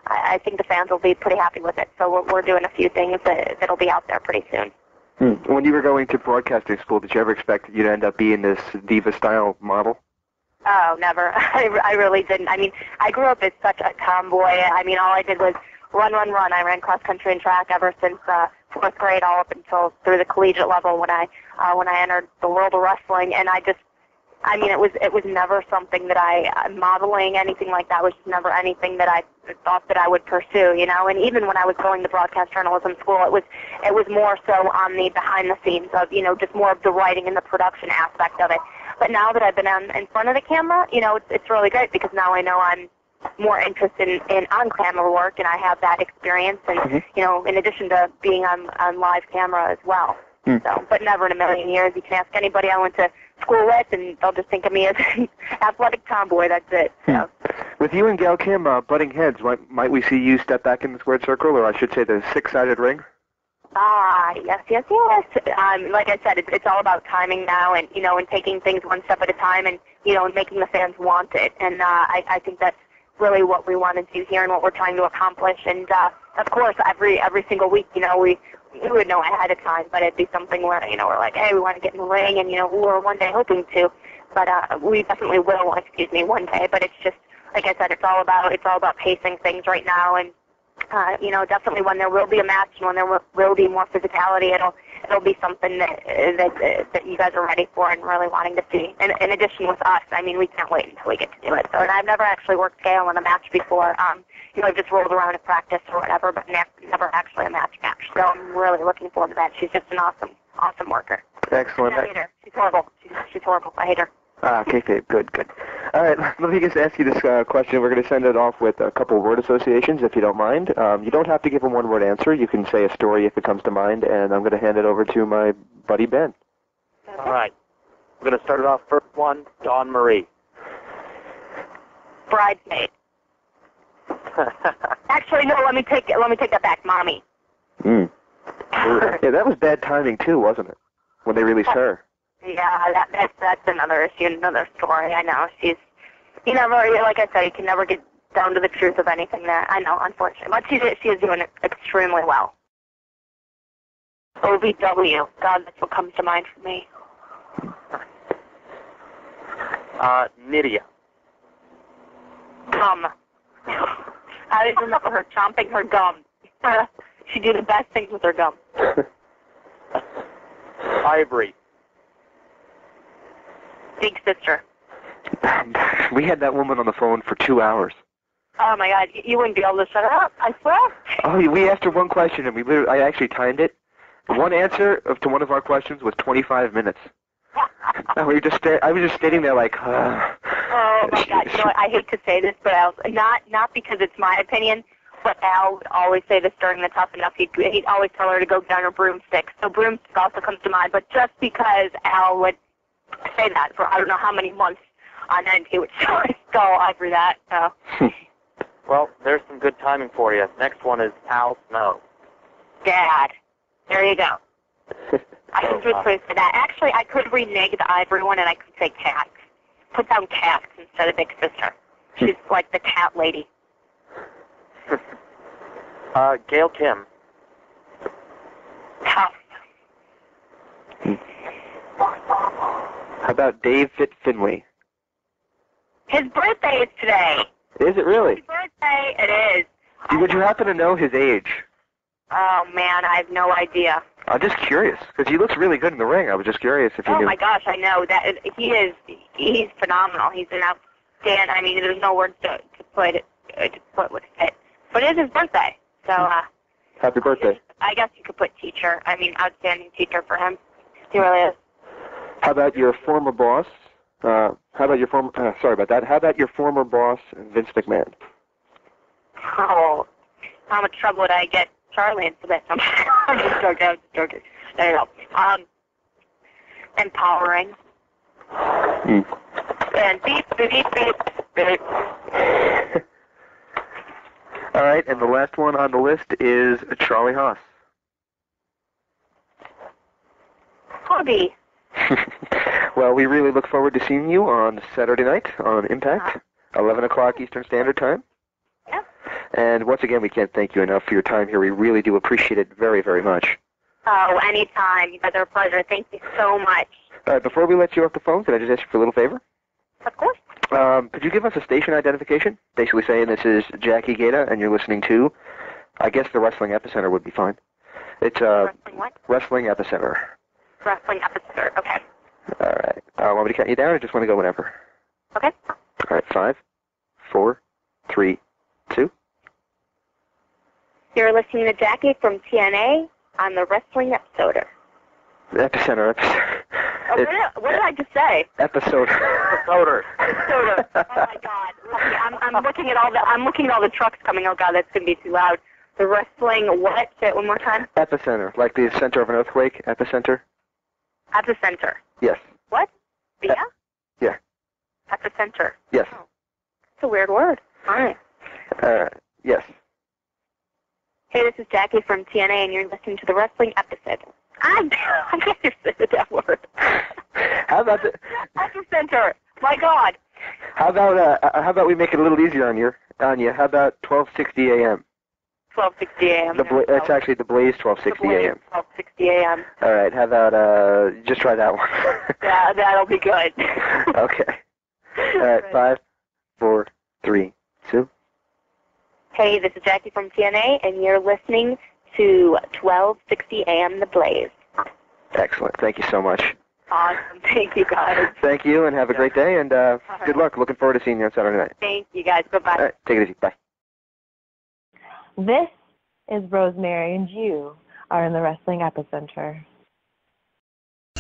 I think the fans will be pretty happy with it. So we're doing a few things that'll be out there pretty soon. When you were going to broadcasting school, did you ever expect you'd end up being this diva-style model? Oh, never. I really didn't. I mean, I grew up as such a tomboy. I mean, all I did was run. I ran cross-country and track ever since 4th grade, all up until through the collegiate level when I entered the world of wrestling. And I mean, it was never something that modeling, anything like that was just never anything that I thought that I would pursue, you know. And even when I was going to broadcast journalism school, it was more so on the behind the scenes of, you know, just more of the writing and the production aspect of it. But now that I've been in front of the camera, you know, it's really great, because now I know I'm more interested in on-camera work, and I have that experience, and you know, in addition to being on live camera as well. So, but never in a million years. You can ask anybody I went to school with, and they'll just think of me as an athletic tomboy. That's it. So. With you and Gail Kim butting heads, might we see you step back in the squared circle, or I should say the 6-sided ring? Yes. Like I said, it's all about timing now, and, you know, and taking things one step at a time, and, you know, and making the fans want it. And I think that's really what we want to do here and what we're trying to accomplish. And of course, every single week, you know, we would know ahead of time, but it'd be something where, you know, we're like, hey, we want to get in the ring, and, you know, we're one day hoping to. but we definitely will, one day. But it's just, like I said, it's all about pacing things right now, and definitely when there will be a match and when there will be more physicality, it'll be something that you guys are ready for and really wanting to see. And in addition with us, we can't wait until we get to do it. So, and I've never actually worked Gail in a match before. I've just rolled around at practice or whatever, but never actually a match. So I'm really looking forward to that. She's just an awesome worker. Excellent. I hate her. She's horrible. She's horrible. I hate her. Okay, good. All right, let me just ask you this question. We're going to send it off with a couple word associations, if you don't mind. You don't have to give a one-word answer. You can say a story if it comes to mind, and I'm going to hand it over to my buddy Ben. All right. We're going to start it off. First one, Dawn Marie. Bridesmaid. Actually, no. Let me take that back. Mommy. Yeah, that was bad timing too, wasn't it? When they released her. Yeah, that's another issue, another story. I know she's, like I said, you can never get down to the truth of anything there. I know, unfortunately, but she is doing extremely well. OVW, God, that's what comes to mind for me. Nydia. Gum. I just remember her chomping her gum. She did the best things with her gum. Ivory. Big sister. We had that woman on the phone for 2 hours. Oh my God, you wouldn't be able to shut her up, I swear. Oh, we asked her one question, and I actually timed it. One answer to one of our questions was 25 minutes. And I was just standing there like, Oh my God, what, I hate to say this, but not because it's my opinion, but Al would always say this during the Tough Enough. He'd always tell her to go down her broomstick. So broomstick also comes to mind, but just because Al would say that for I don't know how many months on end, he would go over that. So. Well, there's some good timing for you. Next one is Al Snow. Dad. There you go. I can just say that. Actually, I could renege the Ivory one, and I could say Cax. Put down Cax instead of Big Sister. She's like the cat lady. Gail Kim. Tough. How about Dave Finley? His birthday is today. Is it really? His birthday, it is. Would you happen to know his age? Oh, man, I have no idea. I'm just curious, because he looks really good in the ring. I was just curious if you knew. Oh, my gosh, I know. He's phenomenal. He's an outstanding, there's no words to put with it. But it is his birthday, so... Happy birthday. I guess you could put teacher. Outstanding teacher for him. He really is. How about your former boss? Sorry about that. How about your former boss, Vince McMahon? Oh, how much trouble would I get Charlie into this? I'm just joking. There you go. Empowering. And beep. All right, and the last one on the list is Charlie Haas. Hobby. Well, we really look forward to seeing you on Saturday night on Impact, 11 o'clock Eastern Standard Time. Yep. And once again, we can't thank you enough for your time here. We really do appreciate it very, very much. Oh, anytime. You guys are a pleasure. Thank you so much. Before we let you off the phone, can I just ask you for a little favor? Of course. Could you give us a station identification? Basically saying this is Jackie Gayda, and you're listening to, I guess the Wrestling Epicenter would be fine. It's Wrestling what? Wrestling Epicenter. Wrestling Epicenter, okay. All right. Want me to count you down, or just want to go whenever? Okay. All right, 5, 4, 3, 2. You're listening to Jackie from TNA on the Wrestling Epicenter. Epicenter. Oh, what did I just say? Episode. Episode. Oh my God! I'm looking at all the trucks coming. Oh God, that's gonna be too loud. The wrestling what? Say it one more time. Epicenter, like the center of an earthquake. Epicenter. Epicenter. Yes. What? Yeah. Yeah. Epicenter. Yes. Oh. It's a weird word. All right. Yes. Hey, this is Jackie from TNA, and you're listening to the Wrestling Epicenter. I never said that word. How about the Epicenter? My God. How about we make it a little easier on you? How about 12:60 a.m.? 1260 a.m. It's actually the Blaze 1260 a.m. 1260 a.m. All right, how about just try that one? Yeah, that'll be good. Okay. All right, 5, 4, 3, 2. Hey, this is Jackie from TNA, and you're listening to 1260 AM The Blaze. Excellent. Thank you so much. Awesome. Thank you, guys. Thank you, and have a great day, and good luck. Looking forward to seeing you on Saturday night. Thank you, guys. Bye-bye. All right, take it easy. Bye. This is Rosemary, and you are in the Wrestling Epicenter.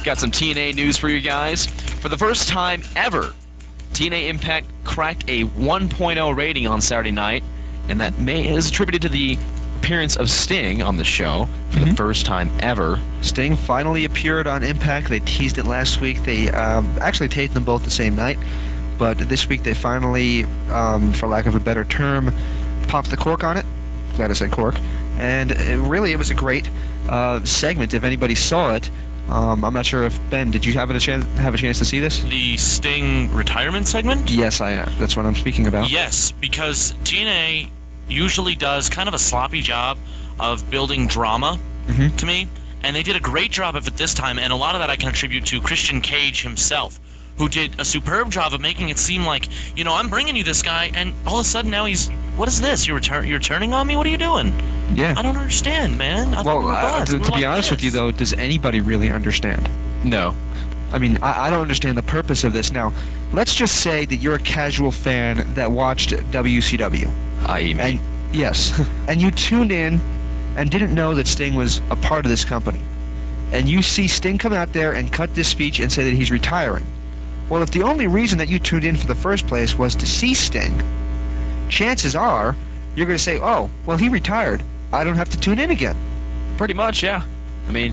Got some TNA news for you guys. For the first time ever, TNA Impact cracked a 1.0 rating on Saturday night, and that is attributed to the appearance of Sting on the show for the first time ever. Sting finally appeared on Impact. They teased it last week. They actually taped them both the same night, but this week they finally, for lack of a better term, popped the cork on it. Glad I said cork. And it was a great segment. If anybody saw it, I'm not sure if Ben, did you have a chance to see this? The Sting retirement segment? Yes, I am. That's what I'm speaking about. Yes, because TNA usually does kind of a sloppy job of building drama to me, and they did a great job of it this time, and a lot of that I can attribute to Christian Cage himself, who did a superb job of making it seem like, I'm bringing you this guy, and all of a sudden now what is this? You're turning on me? What are you doing? Yeah. I don't understand, man. To be honest with you, though, does anybody really understand? No. I mean, I don't understand the purpose of this. Now, let's just say that you're a casual fan that watched WCW. I.e. me. Yes. And you tuned in and didn't know that Sting was a part of this company. And you see Sting come out there and cut this speech and say that he's retiring. Well, if the only reason that you tuned in for the first place was to see Sting, chances are you're going to say, oh, well, he retired. I don't have to tune in again. Pretty much, yeah. I mean,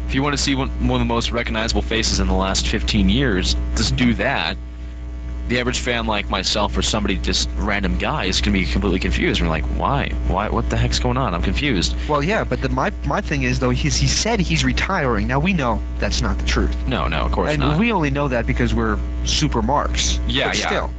if you want to see one of the most recognizable faces in the last 15 years, just do that. The average fan like myself or somebody, just random guy, is going to be completely confused. We're like, why? What the heck's going on? I'm confused. Well, yeah, but my thing is, though, he said he's retiring. Now, we know that's not the truth. No, of course not. And we only know that because we're super marks. Yeah, but still,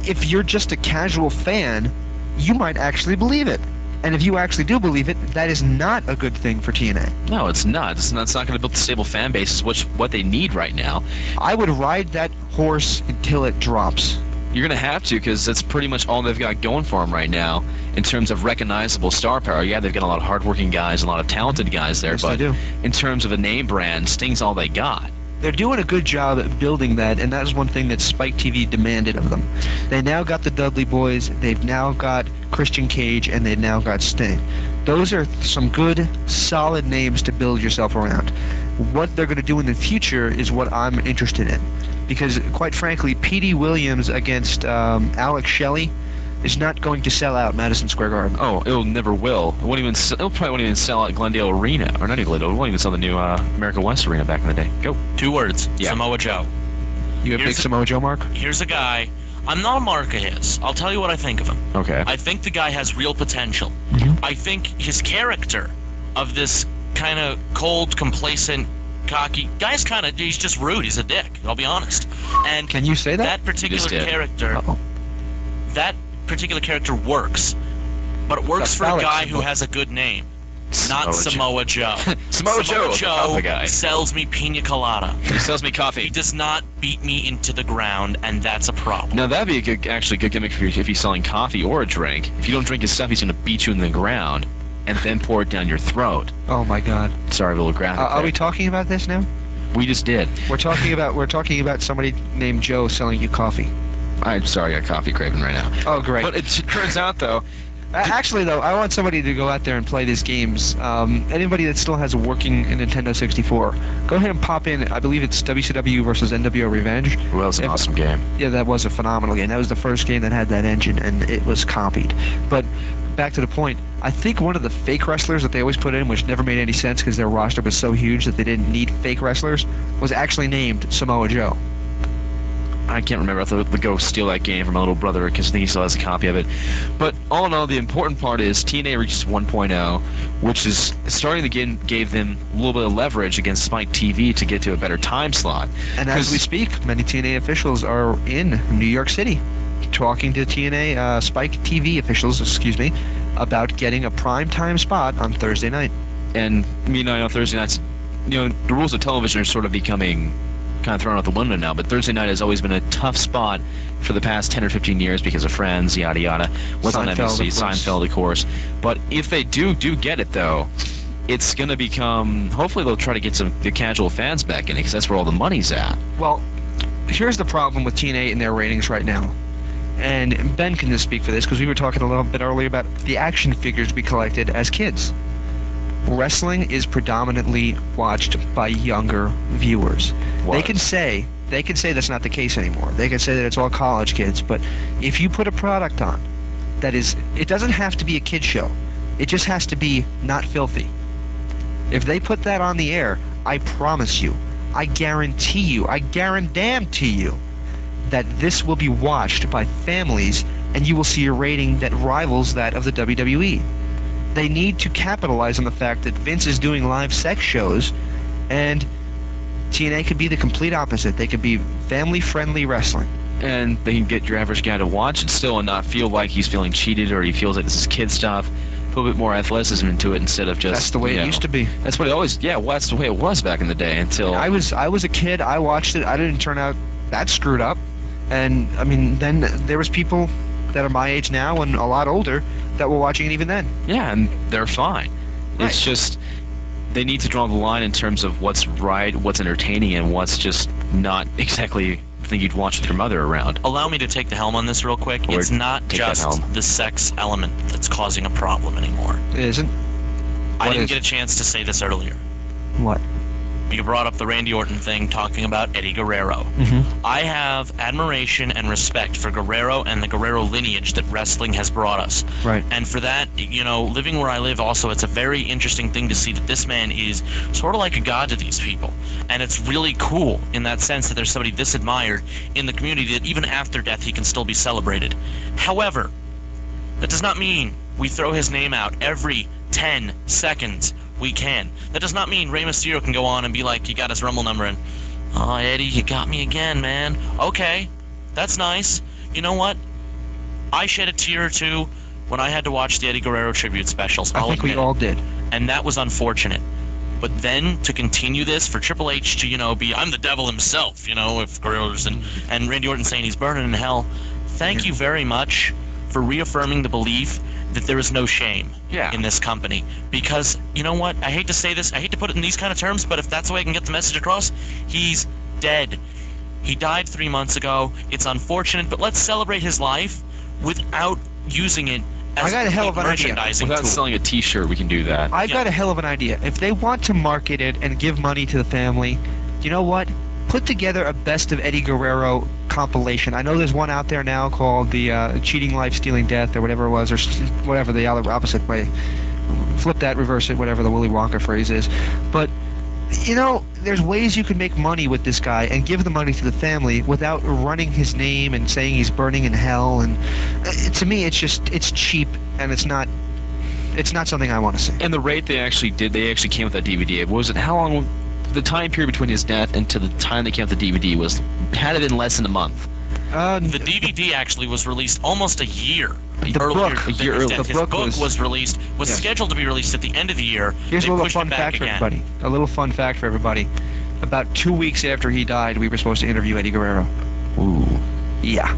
if you're just a casual fan, you might actually believe it. And if you actually do believe it, that is not a good thing for TNA. No, it's not. It's not going to build a stable fan base, which what they need right now. I would ride that horse until it drops. You're going to have to, because that's pretty much all they've got going for them right now in terms of recognizable star power. Yeah, they've got a lot of hardworking guys, a lot of talented guys there, yes, but they do. In terms of a name brand, Sting's all they got. They're doing a good job at building that, and that is one thing that Spike TV demanded of them. They now got the Dudley Boys, they've now got Christian Cage, and they've now got Sting. Those are some good, solid names to build yourself around. What they're going to do in the future is what I'm interested in. Because, quite frankly, P.D. Williams against Alex Shelley is not going to sell out Madison Square Garden. Oh, it never will. It'll probably won't even sell out Glendale Arena, or not even Glendale. It won't even sell the new America West Arena back in the day. Go. 2 words. Yeah. Samoa Joe. You a big Samoa Joe mark? Here's a guy. I'm not a mark of his. I'll tell you what I think of him. Okay. I think the guy has real potential. I think his character of this kind of cold, complacent, cocky guy's he's just rude. He's a dick. I'll be honest. And can you say that? That particular character. That particular character works, but it works for a guy who has a good name, not Samoa Joe. Samoa Joe sells me pina colada. He sells me coffee. He does not beat me into the ground, and that's a problem. Now that'd be a good gimmick if he's selling coffee or a drink. If you don't drink his stuff, he's going to beat you in the ground and then pour it down your throat. Oh my God! Sorry, a little graphic. Are we talking about this now? We just did. We're talking about somebody named Joe selling you coffee. I'm sorry, I got coffee craving right now. Oh, great. But it turns out, though... Actually, though, I want somebody to go out there and play these games. Anybody that still has a working Nintendo 64, go ahead and pop in. I believe it's WCW versus NWO Revenge. Well, that was an awesome game. Yeah, that was a phenomenal game. That was the first game that had that engine, and it was copied. But back to the point, I think one of the fake wrestlers that they always put in, which never made any sense because their roster was so huge that they didn't need fake wrestlers, was actually named Samoa Joe. I can't remember. I have to go steal that game from my little brother because I think he still has a copy of it. But all in all, the important part is TNA reaches 1.0, which is starting to gave them a little bit of leverage against Spike TV to get to a better time slot. And as we speak, many TNA officials are in New York City. talking to TNA Spike TV officials, about getting a primetime spot on Thursday night. And I know Thursday nights, the rules of television are sort of becoming kind of thrown out the window now, but Thursday night has always been a tough spot for the past 10 or 15 years because of Friends, yada yada. What's on NBC, Seinfeld, of course. But if they do get it, though, it's going to become, hopefully they'll try to get the casual fans back in it, because that's where all the money's at. Well, here's the problem with TNA and their ratings right now. And Ben can just speak for this, because we were talking a little bit earlier about the action figures we collected as kids. Wrestling is predominantly watched by younger viewers. They can say that's not the case anymore. They can say that it's all college kids, but if you put a product on that is, it doesn't have to be a kid show. It just has to be not filthy. If they put that on the air, I promise you, I guarantee you, I guarantee you that this will be watched by families, and you will see a rating that rivals that of the WWE. They need to capitalize on the fact that Vince is doing live sex shows, and TNA could be the complete opposite. They could be family-friendly wrestling. And they can get your average guy to watch it still and not feel like he's feeling cheated or he feels like this is kid stuff. Put a bit more athleticism into it instead of just... That's the way it used to be. That's what it always... Yeah, well, that's the way it was back in the day until... I was a kid. I watched it. I didn't turn out that screwed up. And, I mean, then there was people that are my age now and a lot older that were watching it even then. Yeah, and they're fine. Right. It's just they need to draw the line in terms of what's right, what's entertaining, and what's just not exactly the thing you'd watch with your mother around. Allow me to take the helm on this real quick. It's not just the sex element that's causing a problem anymore. It isn't? I didn't get a chance to say this earlier. What? You brought up the Randy Orton thing talking about Eddie Guerrero. Mm-hmm. I have admiration and respect for Guerrero and the Guerrero lineage that wrestling has brought us. Right. And for that, living where I live also, it's a very interesting thing to see that this man is sort of like a god to these people. And it's really cool in that sense that there's somebody this admired in the community that even after death he can still be celebrated. However, that does not mean we throw his name out every 10 seconds we can. That does not mean Rey Mysterio can go on and be like, you got his Rumble number and, oh, Eddie, you got me again, man. Okay, that's nice. You know what? I shed a tear or two when I had to watch the Eddie Guerrero tribute specials. I think we all did. And that was unfortunate. But then to continue this for Triple H to, be, I'm the devil himself, if Guerrero's and Randy Orton saying he's burning in hell. Thank you very much for reaffirming the belief that there is no shame in this company. Because, you know what? I hate to say this. I hate to put it in these kind of terms, but if that's the way I can get the message across, he's dead. He died 3 months ago. It's unfortunate, but let's celebrate his life without using it as a hell of an merchandising Without tool. selling a T-shirt, we can do that. I got a hell of an idea. If they want to market it and give money to the family, you know what? Put together a Best of Eddie Guerrero compilation. I know there's one out there now called the Cheating Life, Stealing Death, or whatever it was, or whatever the other opposite way. Flip that, reverse it, whatever the Willy Wonka phrase is. But, there's ways you can make money with this guy and give the money to the family without running his name and saying he's burning in hell. And to me, it's cheap, and it's not something I want to see. And the rate they actually came with that DVD. Was it how long? The time period between his death and to the time they came out the DVD had it been less than a month. The DVD actually was released almost a year earlier. His book was released, scheduled to be released at the end of the year. Here's they a little pushed fun it back fact for again. everybody. A little fun fact for everybody. About 2 weeks after he died, we were supposed to interview Eddie Guerrero. Ooh. Yeah.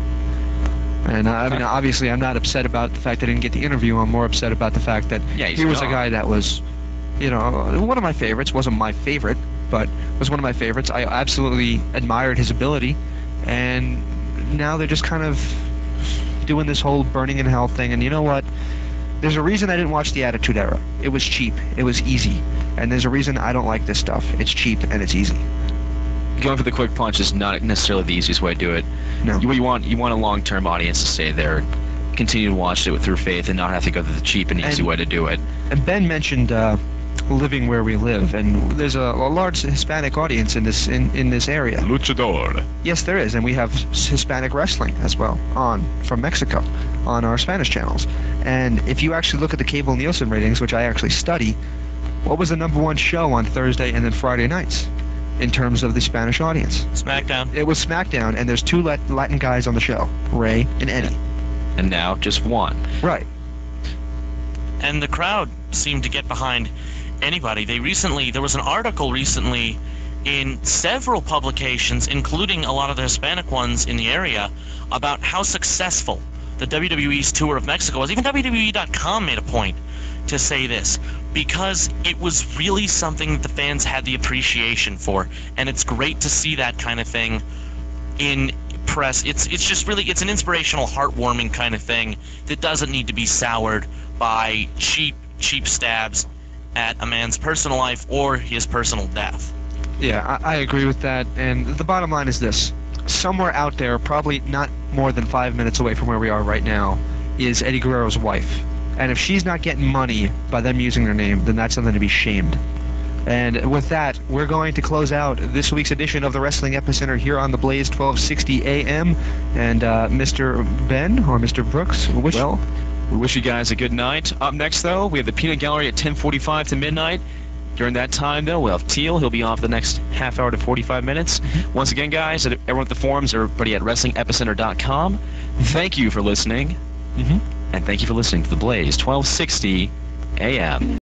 And I mean, obviously, I'm not upset about the fact I didn't get the interview. I'm more upset about the fact that he was a guy that was, one of my favorites. Wasn't my favorite, but was one of my favorites. I absolutely admired his ability, and now they're just kind of doing this whole burning in hell thing. And you know what? There's a reason I didn't watch the Attitude Era. It was cheap. It was easy. And there's a reason I don't like this stuff. It's cheap and it's easy. Going for the quick punch is not necessarily the easiest way to do it. No. You want a long-term audience to stay there, continue to watch it through faith, and not have to go the cheap and easy way to do it. And Ben mentioned living where we live, and there's a large Hispanic audience in this area. Luchador. Yes, there is, and we have Hispanic wrestling as well from Mexico on our Spanish channels. And if you actually look at the cable Nielsen ratings, which I actually study, what was the #1 show on Thursday and then Friday nights? in terms of the Spanish audience. SmackDown. It was SmackDown, and there's two Latin guys on the show, Ray and Eddie. And now just one. Right. And the crowd seemed to get behind anybody. There was an article recently in several publications, including a lot of the Hispanic ones in the area, about how successful the WWE's tour of Mexico was. Even WWE.com made a point to say this, because it was really something that the fans had the appreciation for, and it's great to see that kind of thing in press. It's just really, it's an inspirational, heartwarming kind of thing that doesn't need to be soured by cheap stabs at a man's personal life or his personal death. Yeah, I agree with that, and the bottom line is this. Somewhere out there, probably not more than 5 minutes away from where we are right now, is Eddie Guerrero's wife. And if she's not getting money by them using their name, then that's something to be shamed. And with that, we're going to close out this week's edition of the Wrestling Epicenter here on the Blaze 1260 AM. And Mr. Ben, or Mr. Brooks, we wish you guys a good night. Up next, though, we have the Peanut Gallery at 10:45 to midnight. During that time, though, we'll have Teal. He'll be on for the next half hour to 45 minutes. Once again, guys, everyone at the forums, everybody at WrestlingEpicenter.com, thank you for listening. And thank you for listening to The Blaze 1260 AM.